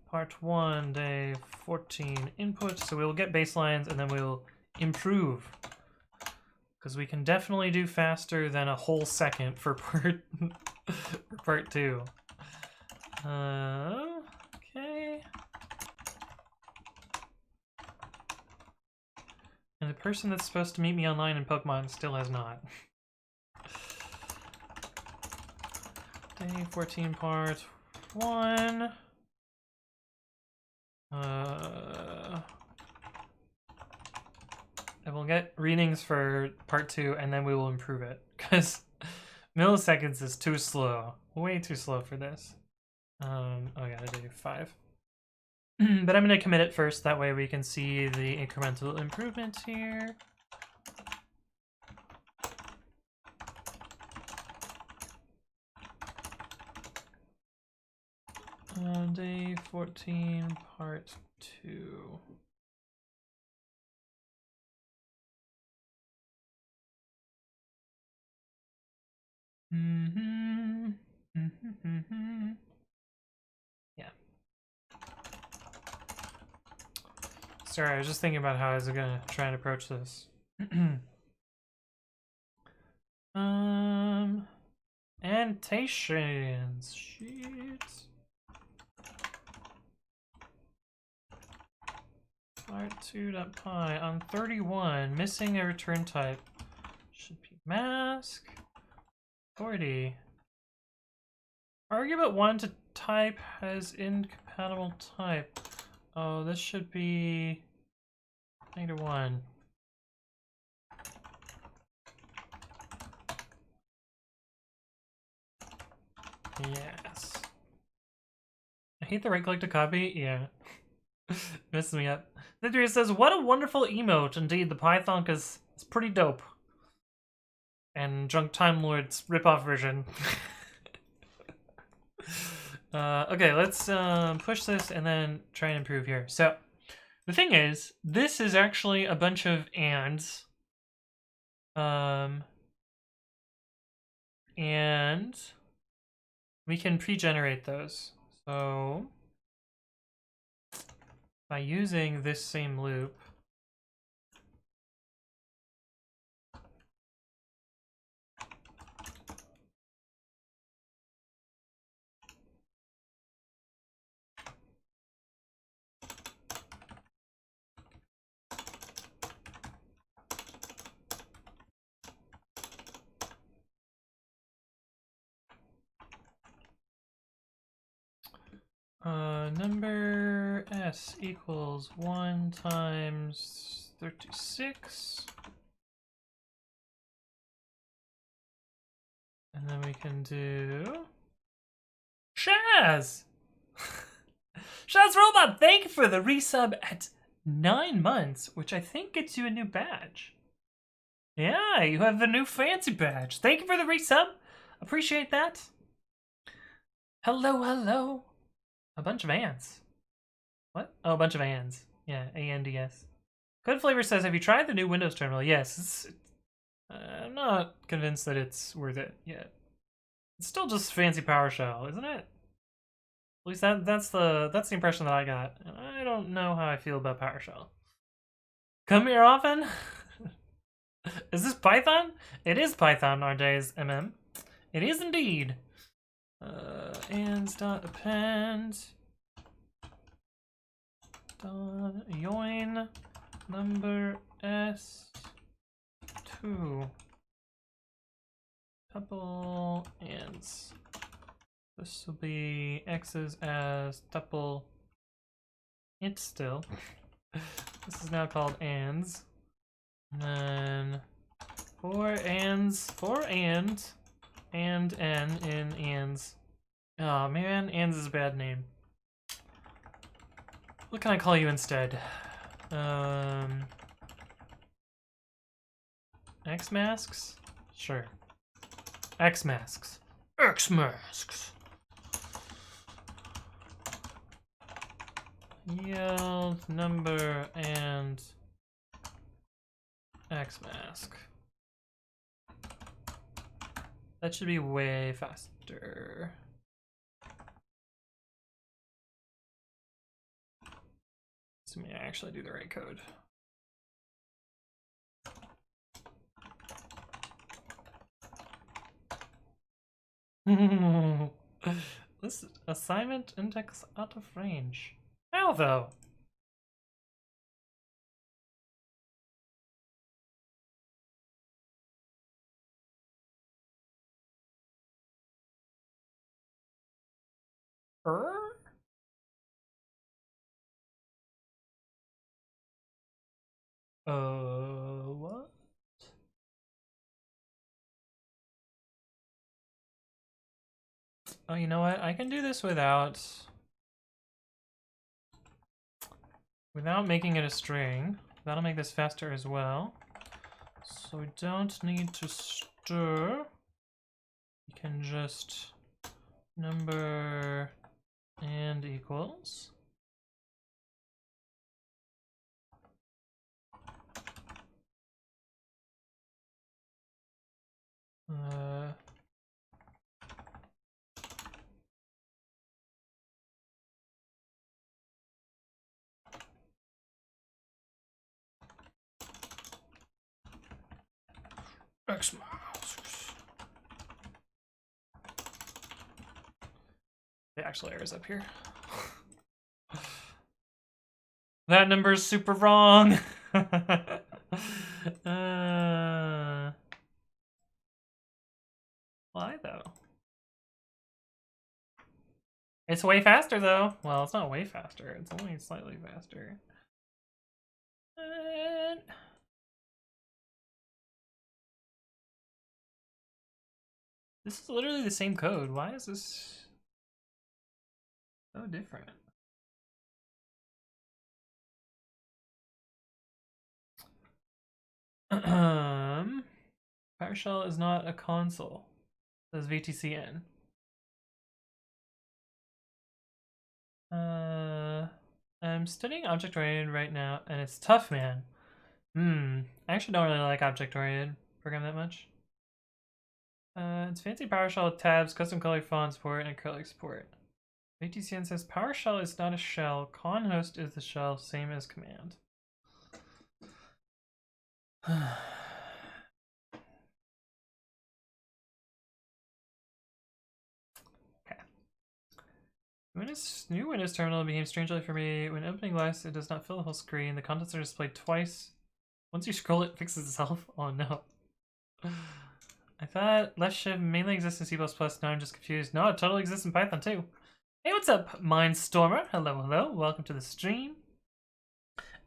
Speaker 1: part 1, day 14 input. So we'll get baselines and then we'll improve. Because we can definitely do faster than a whole second for part, for part 2. Okay. And the person that's supposed to meet me online in Pokemon still has not. Day 14, part 1. I will get readings for part 2 and then we will improve it. Because milliseconds is too slow. Way too slow for this. Oh, I gotta do 5. But I'm going to commit it first, that way we can see the incremental improvement here. Day 14, part 2. Yeah. Sorry, I was just thinking about how I was gonna try and approach this. Annotations. Sheets. Part2.py on 31, missing a return type. Should be mask. 40. Argument 1 to type has incompatible type. Oh, this should be -1. Yes. I hate the right click to copy. Yeah. Messes me up. Nidria says, what a wonderful emote. Indeed, the Python is pretty dope. And Drunk Time Lord's ripoff version. Okay, let's push this and then try and improve here. So, the thing is, this is actually a bunch of ands. And we can pre-generate those. So, by using this same loop, number s equals 1 times 36. And then we can do Shaz! Shazrobot, thank you for the resub at 9 months, which I think gets you a new badge. Yeah, you have the new fancy badge. Thank you for the resub. Appreciate that. Hello, hello. A bunch of ants. What? Oh, a bunch of ands. Yeah, A-N-D-S. Code Flavor says, have you tried the new Windows terminal? Yes. I'm not convinced that it's worth it yet. It's still just fancy PowerShell, isn't it? At least that's the impression that I got. And I don't know how I feel about PowerShell. Come here often? Is this Python? It is Python nowadays, MM. It is indeed. Ands.append. Join number S2. Tuple ands. This will be x's as tuple int still. This is now called ands. And then for and n in ands. Oh man, ands is a bad name. What can I call you instead? X masks? Sure. X masks. X masks. Yield number and X mask. That should be way faster. Assuming I actually do the right code. This assignment index out of range. How though? What? Oh, you know what? I can do this without making it a string. That'll make this faster as well. So we don't need to stir. We can just number and equals. X masks. The actual error is up here. That number's super wrong. Why though? It's way faster though. Well, it's not way faster. It's only slightly faster. This is literally the same code. Why is this so different? PowerShell is not a console. Says VTCN. I'm studying object-oriented right now, and it's tough, man. I actually don't really like object-oriented program that much. It's fancy PowerShell with tabs, custom color font support, and acrylic support. VTCN says PowerShell is not a shell. Conhost is the shell, same as command. Okay. New Windows terminal became strangely for me. When opening Glass, it does not fill the whole screen. The contents are displayed twice. Once you scroll, it fixes itself. Oh no. I thought left shift mainly exists in C++. Now I'm just confused. No, it totally exists in Python too. Hey, what's up, Mindstormer? Hello, hello. Welcome to the stream.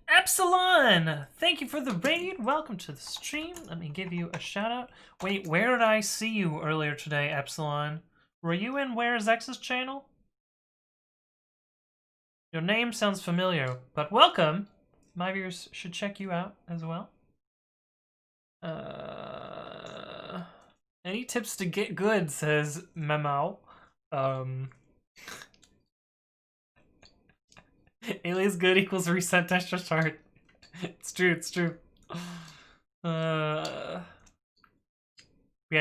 Speaker 1: Epsilon! Thank you for the raid. Welcome to the stream. Let me give you a shout out. Wait, where did I see you earlier today, Epsilon? Were you in Where's X's channel? Your name sounds familiar, but welcome. My viewers should check you out as well. Any tips to get good, says Memo. Alias good equals reset dash start. It's true, it's true. Yeah,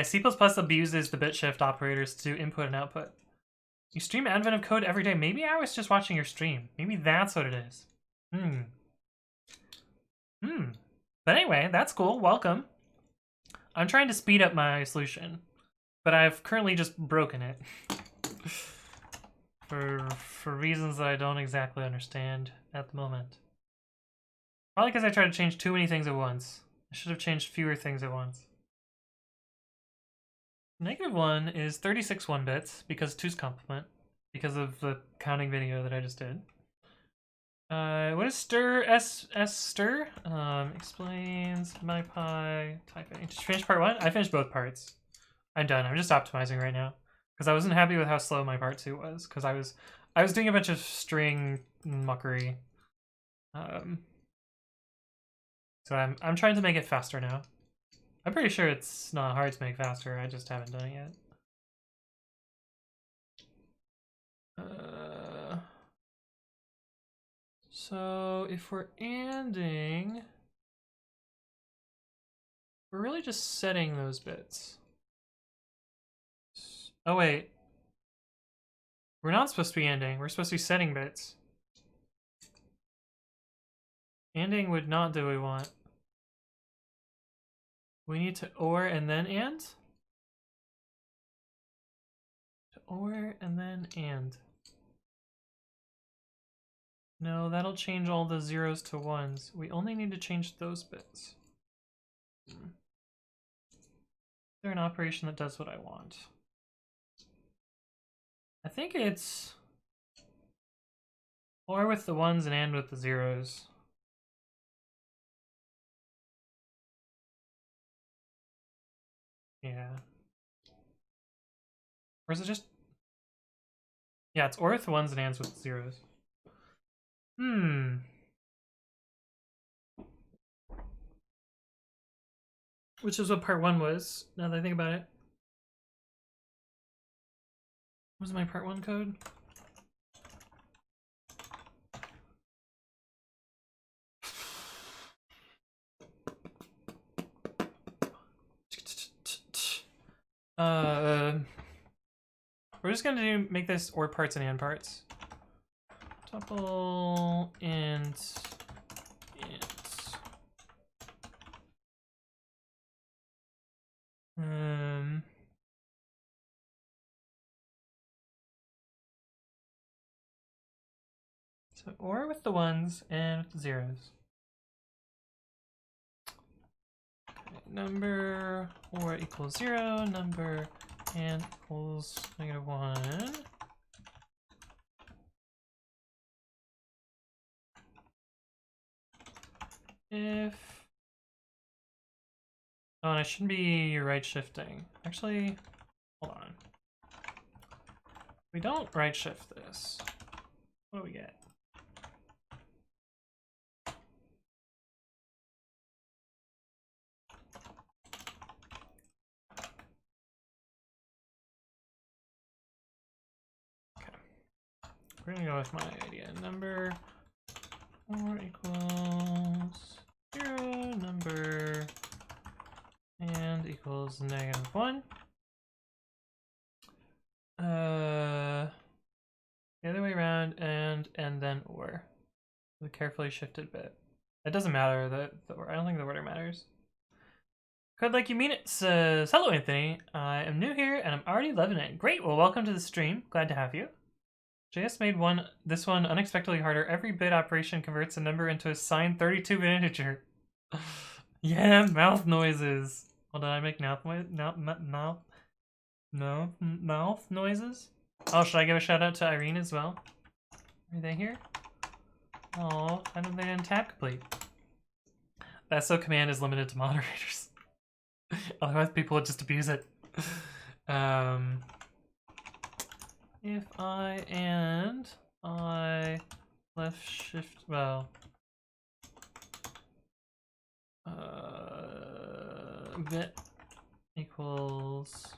Speaker 1: C++ abuses the bit shift operators to input and output. You stream Advent of Code every day. Maybe I was just watching your stream. Maybe that's what it is. But anyway, that's cool. Welcome. I'm trying to speed up my solution, but I've currently just broken it. For reasons that I don't exactly understand at the moment. Probably because I tried to change too many things at once. I should have changed fewer things at once. -1 is 36 1-bits because 2's complement, because of the counting video that I just did. What is stir? Stir? Explains MyPy typing. Did you finish part 1? I finished both parts. I'm done. I'm just optimizing right now because I wasn't happy with how slow my part 2 was because I was doing a bunch of string muckery. So I'm trying to make it faster now. I'm pretty sure it's not hard to make faster. I just haven't done it yet. So if we're anding, we're really just setting those bits. Oh wait, we're not supposed to be anding. We're supposed to be setting bits. Anding would not do what we want. We need to OR and then AND? To OR and then AND. No, that'll change all the 0s to 1s. We only need to change those bits. Is there an operation that does what I want? I think it's OR with the 1s and AND with the 0s. Yeah. Or is it just... Yeah, it's OR with the 1s and ANDs with the 0s. Which is what part 1 was, now that I think about it. What was my part 1 code? We're just gonna make this OR parts and AND parts. Tuple int. So OR with the 1s and with the 0s. Okay, number OR equals 0, number and equals -1. If... Oh, and I shouldn't be right shifting. Actually, hold on. We don't right shift this. What do we get? Okay. We're gonna go with my idea. Number OR equals 0, number and equals -1. The other way around and then OR. The carefully shifted bit. It doesn't matter, I don't think the order matters. Code like you mean it says, hello Anthony, I am new here and I'm already loving it. Great, well welcome to the stream, glad to have you. JS made this one unexpectedly harder. Every bit operation converts a number into a signed 32-bit integer. Yeah, mouth noises. Hold on, I make mouth noises? Oh, should I give a shout out to Irene as well? Are they here? Oh, I don't think I didn't tab complete. That so command is limited to moderators. Otherwise people would just abuse it. If I left shift, well, bit equals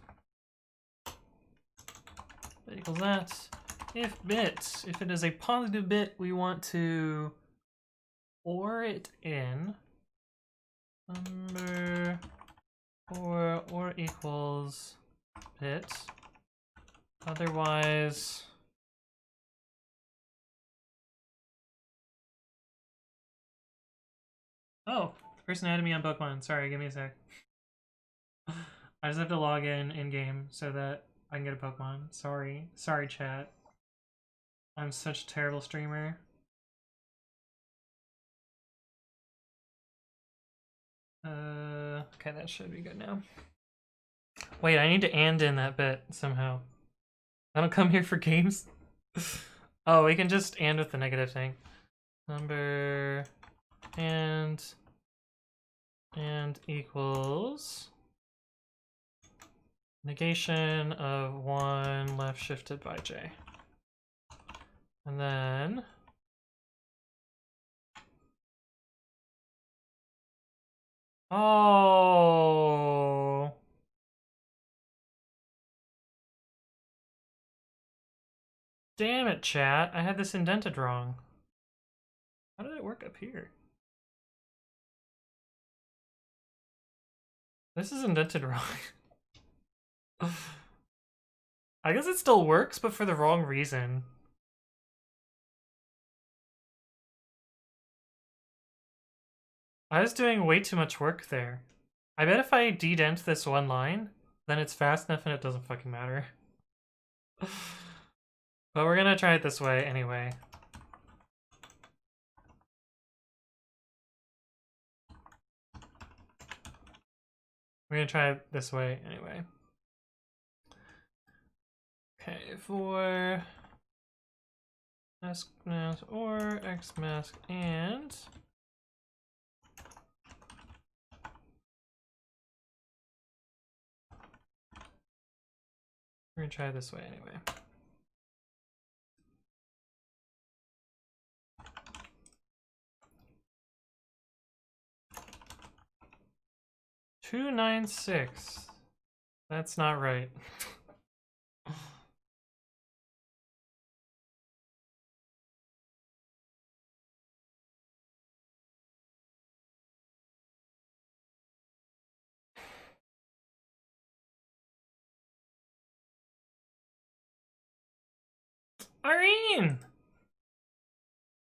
Speaker 1: that. If it is a positive bit, we want to OR it in number or equals bit. Otherwise, oh, person added me on Pokemon. Sorry, give me a sec. I just have to log in game so that I can get a Pokemon. Sorry. Sorry, chat. I'm such a terrible streamer. Okay, that should be good now. Wait, I need to and in that bit somehow. I don't come here for games. Oh, we can just and with the negative thing. Number and equals negation of 1 left shifted by j. And then oh, damn it, chat. I had this indented wrong. How did it work up here? This is indented wrong. I guess it still works, but for the wrong reason. I was doing way too much work there. I bet if I dedent this one line, then it's fast enough and it doesn't fucking matter. But we're gonna try it this way anyway. We're gonna try it this way anyway. Okay, for mask or X mask and we're gonna try it this way anyway. $296. That's not right. Irene!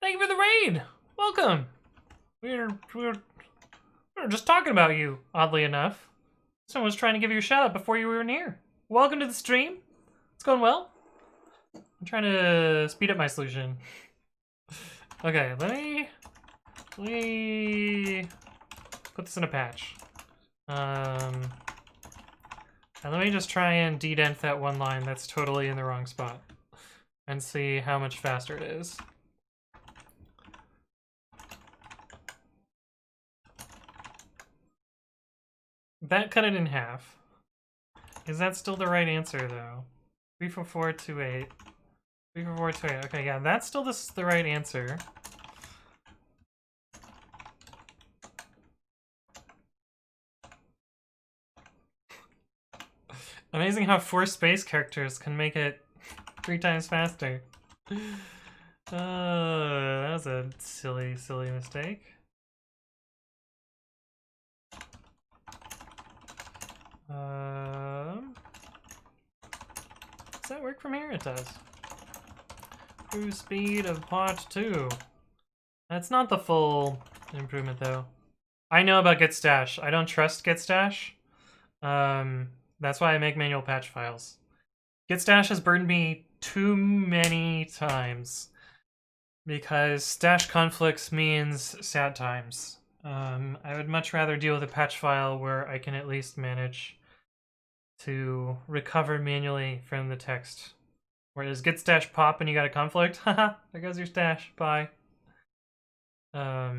Speaker 1: Thank you for the raid! Welcome! We were just talking about you, oddly enough. Someone was trying to give you a shout out before you were near. Welcome to the stream. It's going well. I'm trying to speed up my solution. Okay, let me put this in a patch. And let me just try and dedent that one line that's totally in the wrong spot and see how much faster it is. That cut it in half. Is that still the right answer though? 34428. 34428. Okay, yeah, that's still the right answer. Amazing how 4 space characters can make it 3 times faster. That was a silly mistake. Does that work from here? It does. True speed of pot 2. That's not the full improvement though. I know about git stash. I don't trust git stash. That's why I make manual patch files. Git stash has burned me too many times because stash conflicts means sad times. I would much rather deal with a patch file where I can at least manage to recover manually from the text. Whereas git stash pop and you got a conflict, haha, there goes your stash, bye. But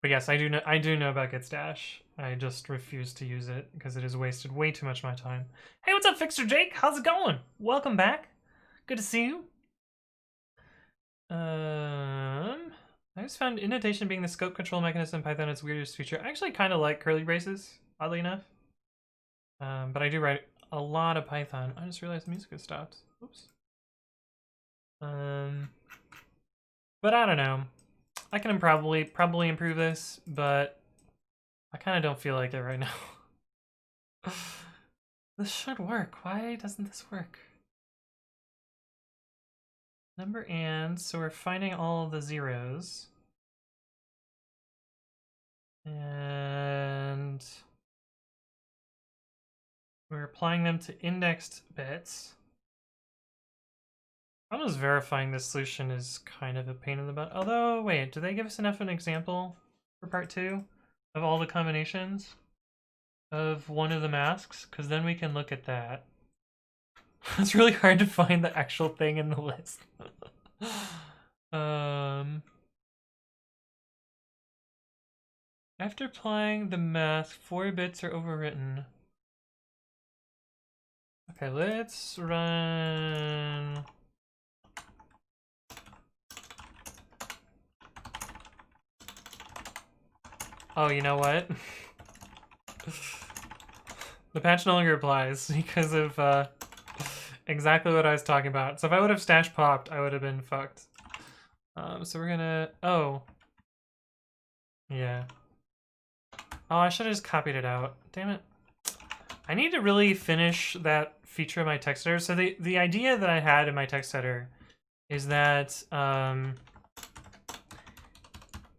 Speaker 1: yes, I do know about git stash. I just refuse to use it because it has wasted way too much of my time. Hey, what's up, Fixer Jake? How's it going? Welcome back. Good to see you. I just found indentation being the scope control mechanism in Python its weirdest feature. I actually kind of like curly braces, oddly enough. But I do write a lot of Python. I just realized the music has stopped. Oops. But I don't know. I can probably improve this, but I kind of don't feel like it right now. This should work. Why doesn't this work? Number and, so we're finding all of the zeros. And We're applying them to indexed bits. Almost verifying this solution is kind of a pain in the butt. Although, wait, do they give us enough of an example for part 2 of all the combinations of one of the masks? Because then we can look at that. It's really hard to find the actual thing in the list. After applying the mask, 4 bits are overwritten. Okay, let's run... Oh, you know what? The patch no longer applies because of exactly what I was talking about. So if I would have stash popped, I would have been fucked. So we're gonna... Oh. Yeah. Oh, I should have just copied it out. Damn it. I need to really finish that feature of my text editor. So the idea that I had in my text editor is that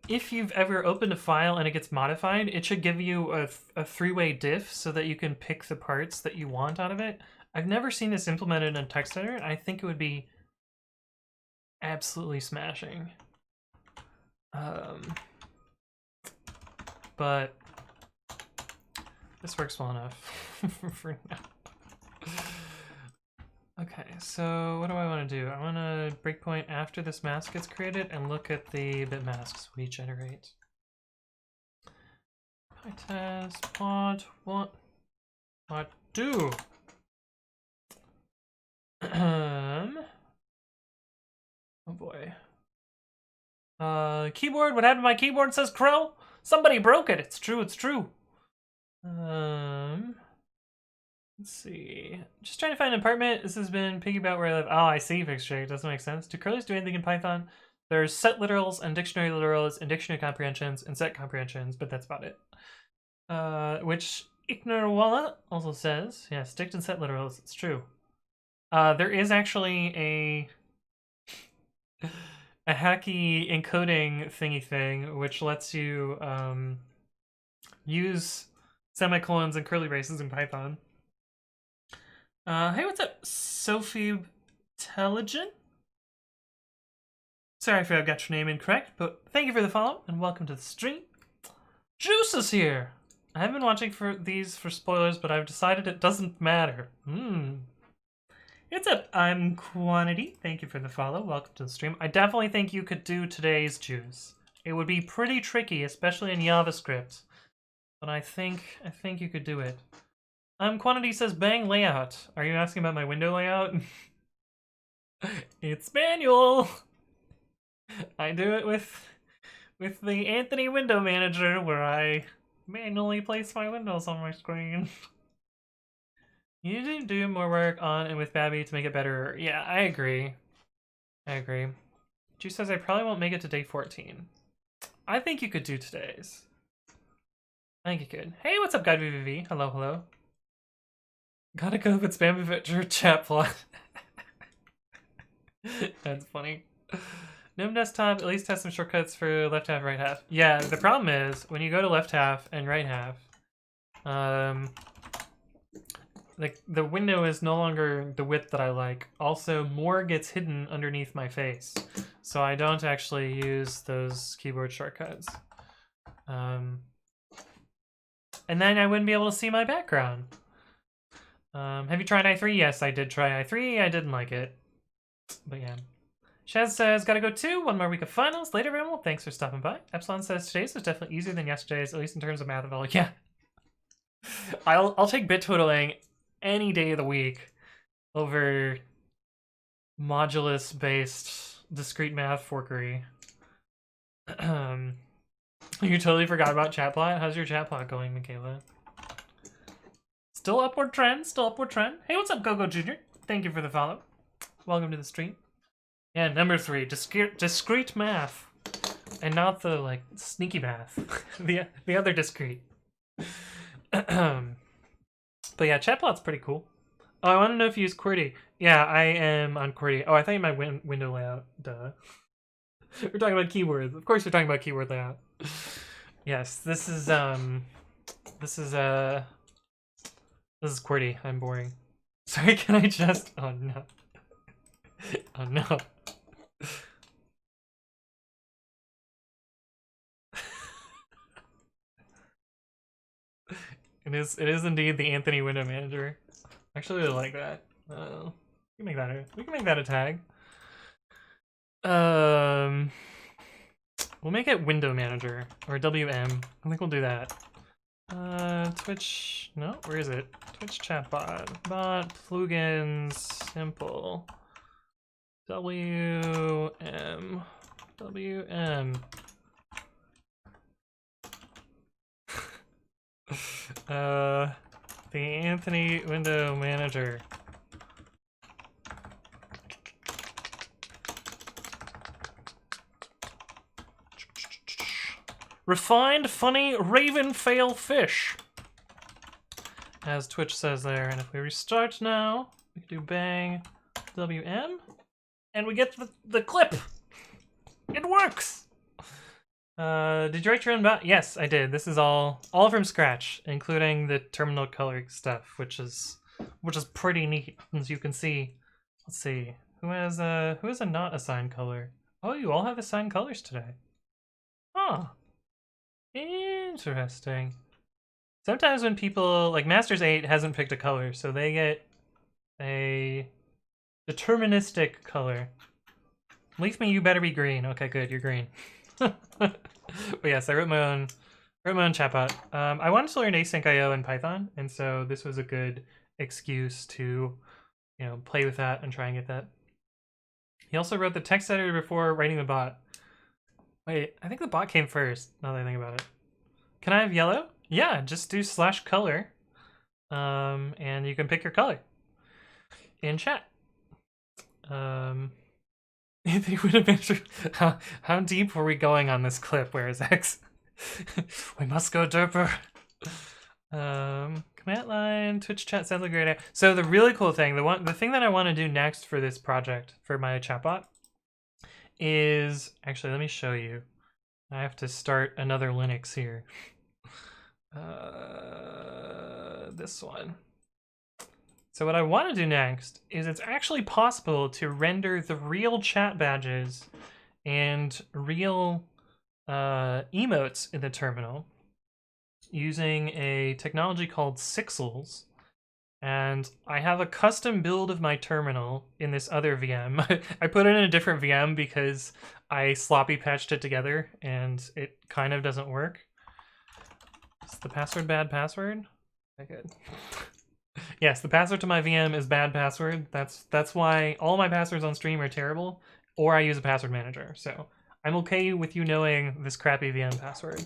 Speaker 1: if you've ever opened a file and it gets modified, it should give you a 3-way diff so that you can pick the parts that you want out of it. I've never seen this implemented in text editor, and I think it would be absolutely smashing. But this works well enough for now. Okay, so what do I want to do? I want to breakpoint after this mask gets created and look at the bit masks we generate. PyTest plot 1, plot 2. Oh boy. Keyboard, what happened to my keyboard, says Crow? Somebody broke it. It's true, it's true. Let's see. Just trying to find an apartment. This has been piggy about where I live. Oh, I see, Fixture. Doesn't make sense. Do curlies do anything in Python? There's set literals and dictionary literals and dictionary comprehensions and set comprehensions, but that's about it. Which Ignorwalla also says, yes, dict and set literals. It's true. There is actually a hacky encoding thingy thing, which lets you use semicolons and curly braces in Python. Hey, what's up, Sophie Intelligent? Sorry if I got your name incorrect, but thank you for the follow and welcome to the stream. Juice is here. I haven't been watching for spoilers, but I've decided it doesn't matter. What's up? I'm Quantity. Thank you for the follow. Welcome to the stream. I definitely think you could do today's Juice. It would be pretty tricky, especially in JavaScript, but I think you could do it. Quantity says bang layout. Are you asking about my window layout? It's manual. I do it with the Anthony Window Manager, where I manually place my windows on my screen. You need to do more work on and with Babby to make it better. Yeah, I agree. Juice says I probably won't make it to day 14. I think you could do today's. I think you could. Hey, what's up, Guide VVV? Hello, hello. Gotta go with spam adventure chat plot. That's funny. GNOME desktop at least has some shortcuts for left half, right half. Yeah, the problem is when you go to left half and right half, like the window is no longer the width that I like. Also, more gets hidden underneath my face, so I don't actually use those keyboard shortcuts. And then I wouldn't be able to see my background. Have you tried i3? Yes, I did try i3. I didn't like it. But yeah. Shaz says, gotta go too. One more week of finals. Later, everyone. Well, thanks for stopping by. Epsilon says, today's was definitely easier than yesterday's, at least in terms of math and all. Yeah. I'll take bit twiddling any day of the week over modulus-based discrete math forkery. You totally forgot about chatplot? How's your chatplot going, Michaela? Still upward trend, Hey, what's up, GoGo Jr.? Thank you for the follow. Welcome to the stream. Yeah, number 3, discrete math. And not the, like, sneaky math. the other discrete. But yeah, chatplot's pretty cool. Oh, I want to know if you use QWERTY. Yeah, I am on QWERTY. Oh, I thought you meant window layout. Duh. We're talking about keywords. Of course we're talking about keyword layout. Yes, this is This is QWERTY. I'm boring. Sorry, can I just... Oh, no. Oh, no. It is indeed the Anthony window manager. I actually really like that. We can make that a tag. We'll make it window manager or WM. I think we'll do that. Twitch, no, where is it? Twitch chatbot, bot, plugins, simple. WM. The Anthony window manager. Refined, funny, raven fail fish. As Twitch says there, and if we restart now, we can do bang, WM, and we get the clip. It works. Did you write your own bot? Yes, I did. This is all from scratch, including the terminal color stuff, which is pretty neat. As you can see, let's see who has a not assigned color. Oh, you all have assigned colors today. Huh. Interesting. Sometimes when people, like Masters 8 hasn't picked a color, so they get a deterministic color. Leaf me, you better be green. Okay, good, you're green. But yes, I wrote my own chatbot. I wanted to learn async IO in Python, and so this was a good excuse to, play with that and try and get that. He also wrote the text editor before writing the bot. Wait, I think the bot came first, now that I think about it. Can I have yellow? Yeah, just do /color. And you can pick your color in chat. Anthony would have been how deep were we going on this clip? Where is X? We must go derper. Command line, Twitch chat sounds like a great idea. So the really cool thing, the thing that I want to do next for this project, for my chatbot, is actually, let me show you. I have to start another Linux here. This one. So what I want to do next is it's actually possible to render the real chat badges and real emotes in the terminal using a technology called Sixels. And I have a custom build of my terminal in this other VM. I put it in a different VM because I sloppy patched it together and it kind of doesn't work. Is the password bad password? Okay, good. Yes, the password to my VM is bad password. That's why all my passwords on stream are terrible, or I use a password manager. So I'm okay with you knowing this crappy VM password.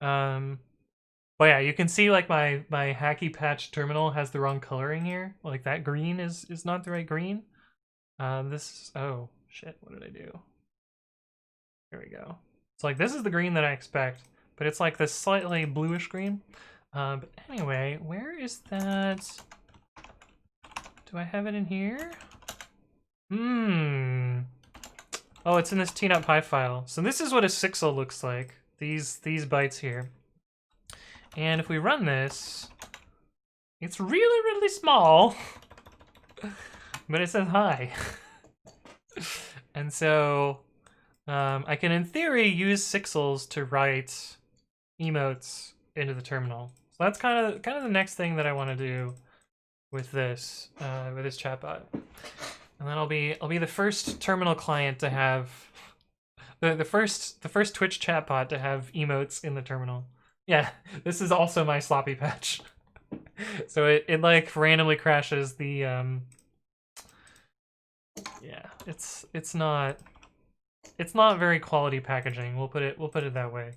Speaker 1: But yeah, you can see like my hacky patch terminal has the wrong coloring here. Like that green is not the right green. Oh shit, what did I do? There we go. So like this is the green that I expect, but it's like this slightly bluish green. But anyway, where is that? Do I have it in here? Oh, it's in this t.py file. So this is what a Sixel looks like. These bytes here. And if we run this, it's really, really small. But it says hi. And so I can, in theory, use Sixels to write emotes into the terminal. So that's kind of the next thing that I want to do with this chatbot. And then I'll be the first terminal client to have the first Twitch chatbot to have emotes in the terminal. Yeah, this is also my sloppy patch. So it like randomly crashes the yeah, it's not very quality packaging. We'll put it that way.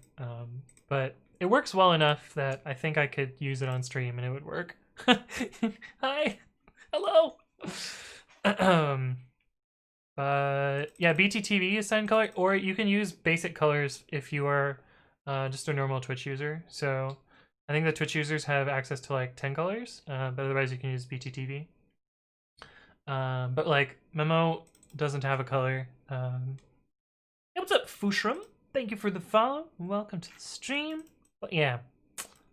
Speaker 1: But it works well enough that I think I could use it on stream and it would work. Hi. Hello. But yeah, BTTV is assigned color, or you can use basic colors if you are just a normal Twitch user. So I think the Twitch users have access to like 10 colors, but otherwise you can use BTTV. But like Memo doesn't have a color. Hey, what's up, Fushram? Thank you for the follow. Welcome to the stream. But yeah,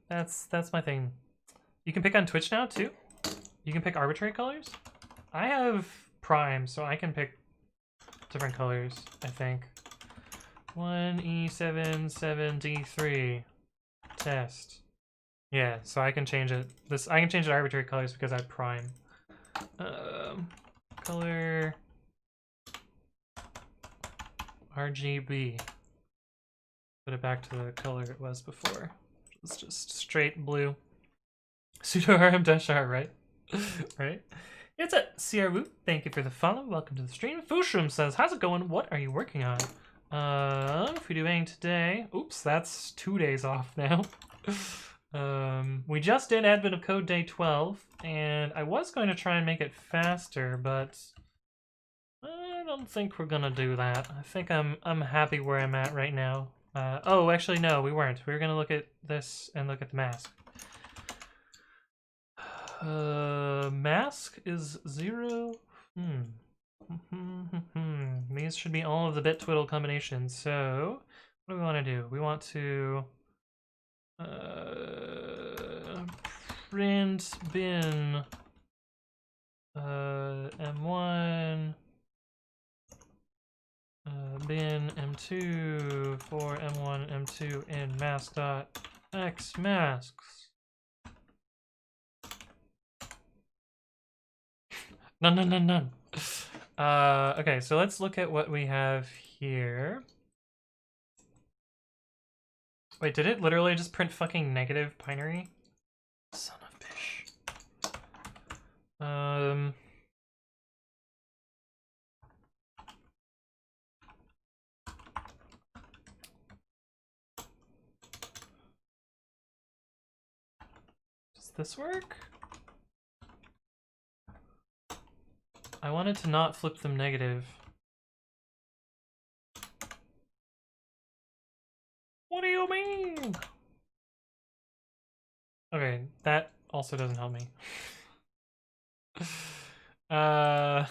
Speaker 1: that's my thing. You can pick on Twitch now too. You can pick arbitrary colors. I have Prime, so I can pick different colors, I think. 1E7 7D3 test. Yeah, so I can change it. I can change it to arbitrary colors because I have Prime. Color RGB. Put it back to the color it was before. It's just straight blue. Pseudo RM-R, right? Right? It's a CRWoo. Thank you for the follow. Welcome to the stream. Fushroom says, how's it going? What are you working on? If we're doing today, oops, that's 2 days off now. We just did Advent of Code Day 12, and I was going to try and make it faster, but I don't think we're gonna do that. I think I'm happy where I'm at right now. Oh, actually, no, we weren't. We were gonna look at this and look at the mask. Mask is 0. These should be all of the bit twiddle combinations. So, what do we want to do? We want to print bin M1 bin M2 for M1 M2 in mask.x masks. None. Okay, so let's look at what we have here. Wait, did it literally just print fucking negative binary? Son of a bitch. Does this work? I wanted to not flip them negative. What do you mean? Okay, that also doesn't help me. How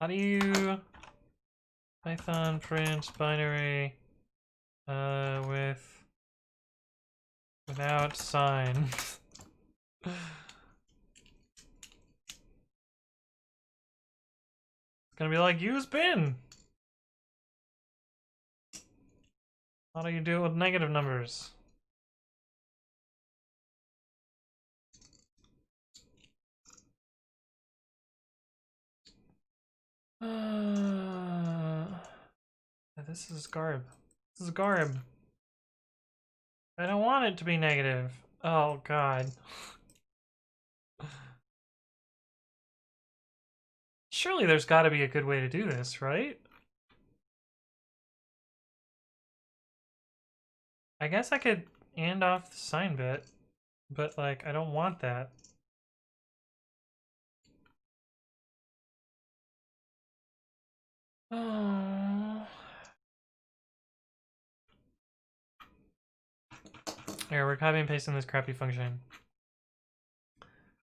Speaker 1: do you Python print binary without sign? It's gonna be like, use bin. How do you do it with negative numbers? This is garb. This is garb. I don't want it to be negative. Oh god. Surely there's gotta be a good way to do this, right? I guess I could and off the sign bit, but like, I don't want that. Oh. Here, we're copy and pasting this crappy function.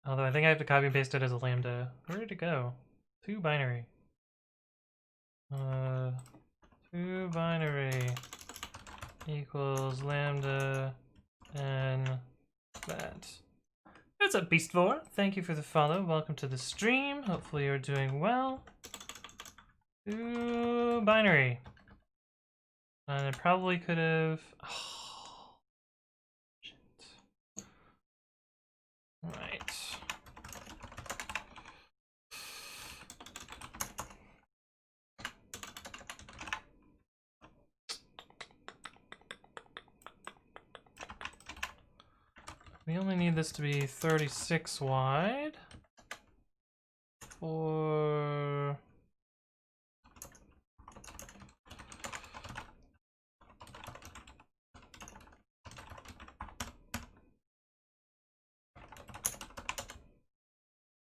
Speaker 1: Although I think I have to copy and paste it as a lambda. Where did it go? To binary. To binary equals lambda and that. What's up, Beast4? Thank you for the follow. Welcome to the stream. Hopefully you're doing well. To binary. And I probably could have... Oh, shit. Right. We only need this to be 36 wide for...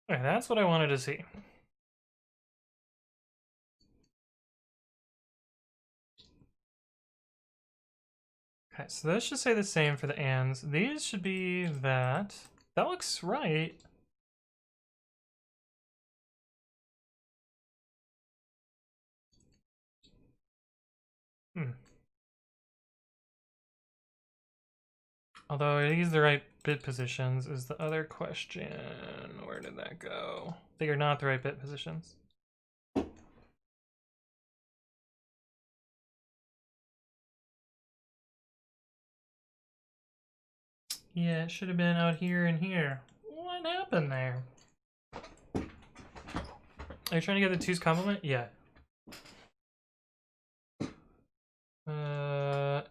Speaker 1: Okay, that's what I wanted to see. Okay, so those should say the same for the ands. These should be that. That looks right. Although, are these the right bit positions is the other question. Where did that go? They are not the right bit positions. Yeah, it should have been out here and here. What happened there? Are you trying to get the 2's complement? Yeah.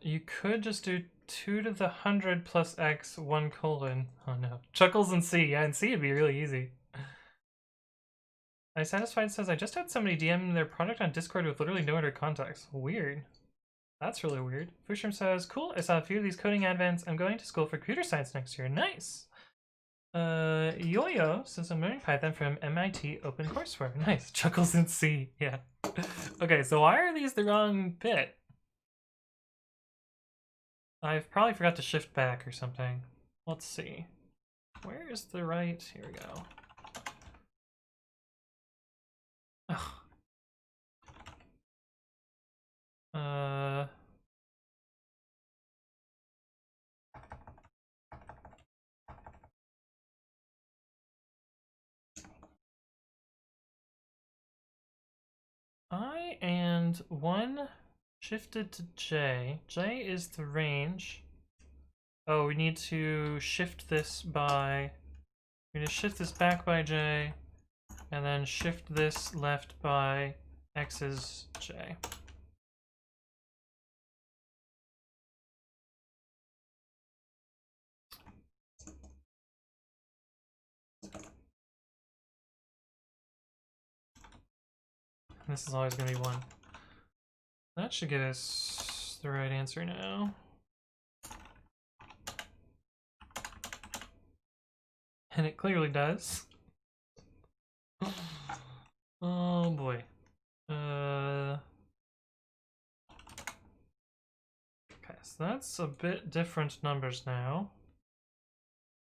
Speaker 1: You could just do 2 to the 100 plus x 1 colon. Oh no. Chuckles and C. Yeah, and C would be really easy. I Satisfied says, I just had somebody DM their product on Discord with literally no other contacts. Weird. That's really weird. Fushram says, cool, I saw a few of these coding advents. I'm going to school for computer science next year. Nice. Yo-Yo says, I'm learning Python from MIT OpenCourseWare. Nice. Chuckles and C. Yeah. Okay, so why are these the wrong bit? I've probably forgot to shift back or something. Let's see. Where is the right? Here we go. Ugh. I and 1 shifted to J. J is the range. Oh, we need to shift this by... We're going to shift this back by J, and then shift this left by X's J. This is always going to be 1. That should get us the right answer now. And it clearly does. Oh boy. Okay, so that's a bit different numbers now.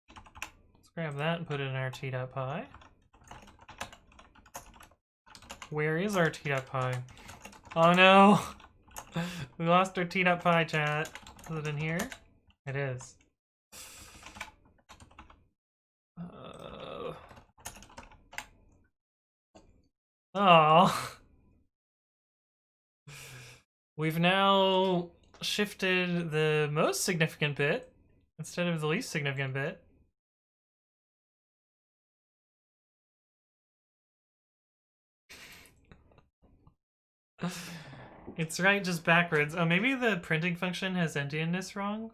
Speaker 1: Let's grab that and put it in our t.py. Where is our t.py? Oh no! We lost our t.py chat. Is it in here? It is. Oh. We've now shifted the most significant bit instead of the least significant bit. It's right, just backwards. Oh, maybe the printing function has endianness wrong?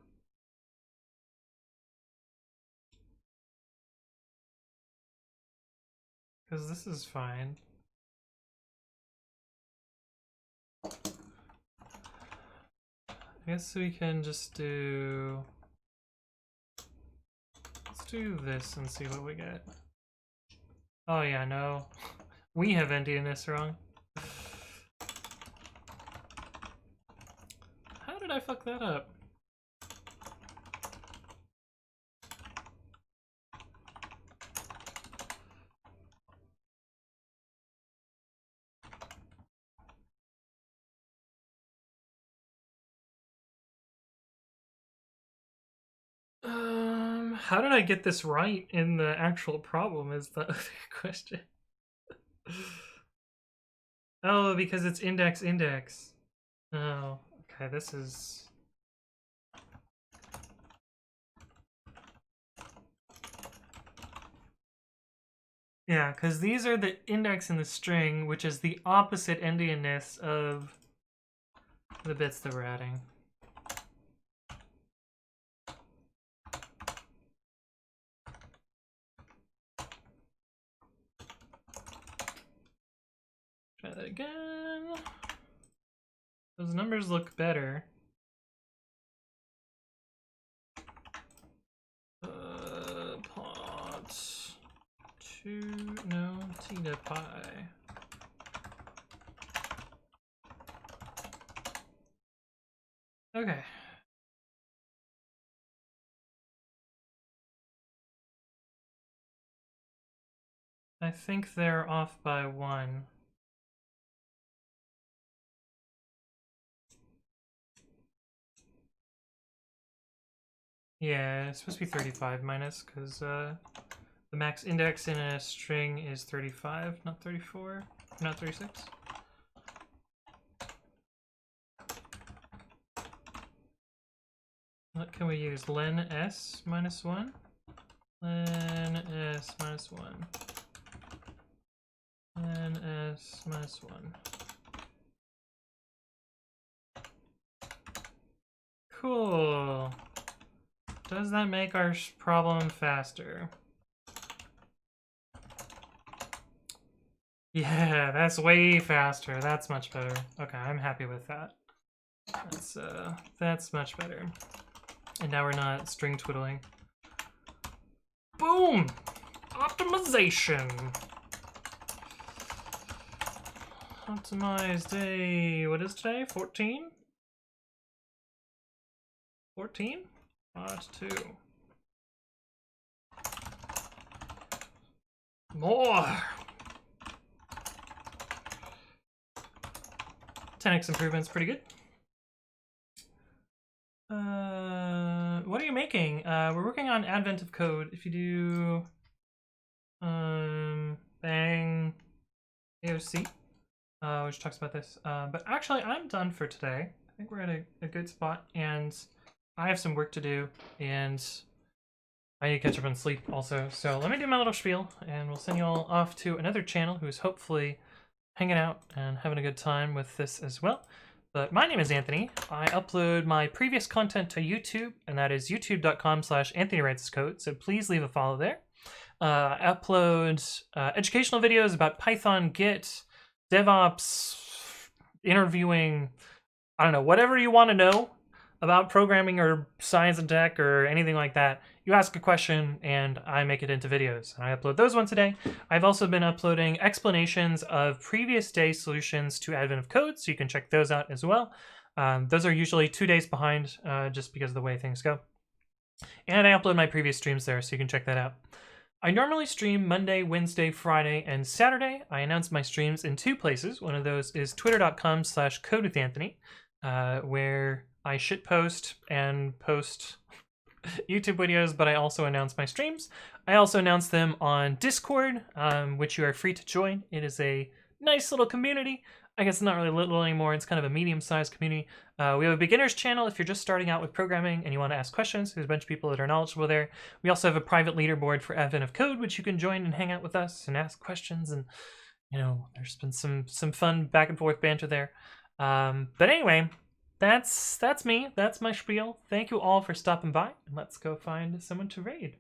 Speaker 1: Because this is fine. I guess we can just do... Let's do this and see what we get. Oh yeah, no. We have endianness wrong. How did I fuck that up? How did I get this right in the actual problem is the other question. Oh, because it's index. Oh, okay, this is... Yeah, because these are the index in the string, which is the opposite endianness of the bits that we're adding. Try that again. Those numbers look better. Plot 2, no, t.py. Okay. I think they're off by 1. Yeah, it's supposed to be 35 minus, because the max index in a string is 35, not 34, not 36. What can we use? Len s minus 1? Len s minus 1. Len s minus 1. Cool. Does that make our problem faster? Yeah, that's way faster. That's much better. Okay, I'm happy with that. That's much better. And now we're not string twiddling. Boom! Optimization! Optimize day. What is today? 14? 14? Part 2. More! 10x improvement's pretty good. What are you making? We're working on Advent of Code. If you do bang AOC, which talks about this. But actually, I'm done for today. I think we're at a good spot, and I have some work to do, and I need to catch up on sleep also. So let me do my little spiel, and we'll send you all off to another channel who's hopefully hanging out and having a good time with this as well. But my name is Anthony. I upload my previous content to YouTube, and that is youtube.com/AnthonyWritesCode, so please leave a follow there. I upload educational videos about Python, Git, DevOps, interviewing, I don't know, whatever you want to know about programming or science and tech or anything like that. You ask a question and I make it into videos. And I upload those once a day. I've also been uploading explanations of previous day solutions to Advent of Code, so you can check those out as well. Those are usually 2 days behind just because of the way things go. And I upload my previous streams there, so you can check that out. I normally stream Monday, Wednesday, Friday, and Saturday. I announce my streams in 2 places. One of those is twitter.com/codewithanthony, where I shitpost and post YouTube videos, but I also announce my streams. I also announce them on Discord, which you are free to join. It is a nice little community. I guess it's not really little anymore. It's kind of a medium-sized community. We have a beginners channel if you're just starting out with programming and you want to ask questions. There's a bunch of people that are knowledgeable there. We also have a private leaderboard for Advent of Code, which you can join and hang out with us and ask questions. And, you know, there's been some fun back and forth banter there. But anyway, that's me. That's my spiel. Thank you all for stopping by, and let's go find someone to raid.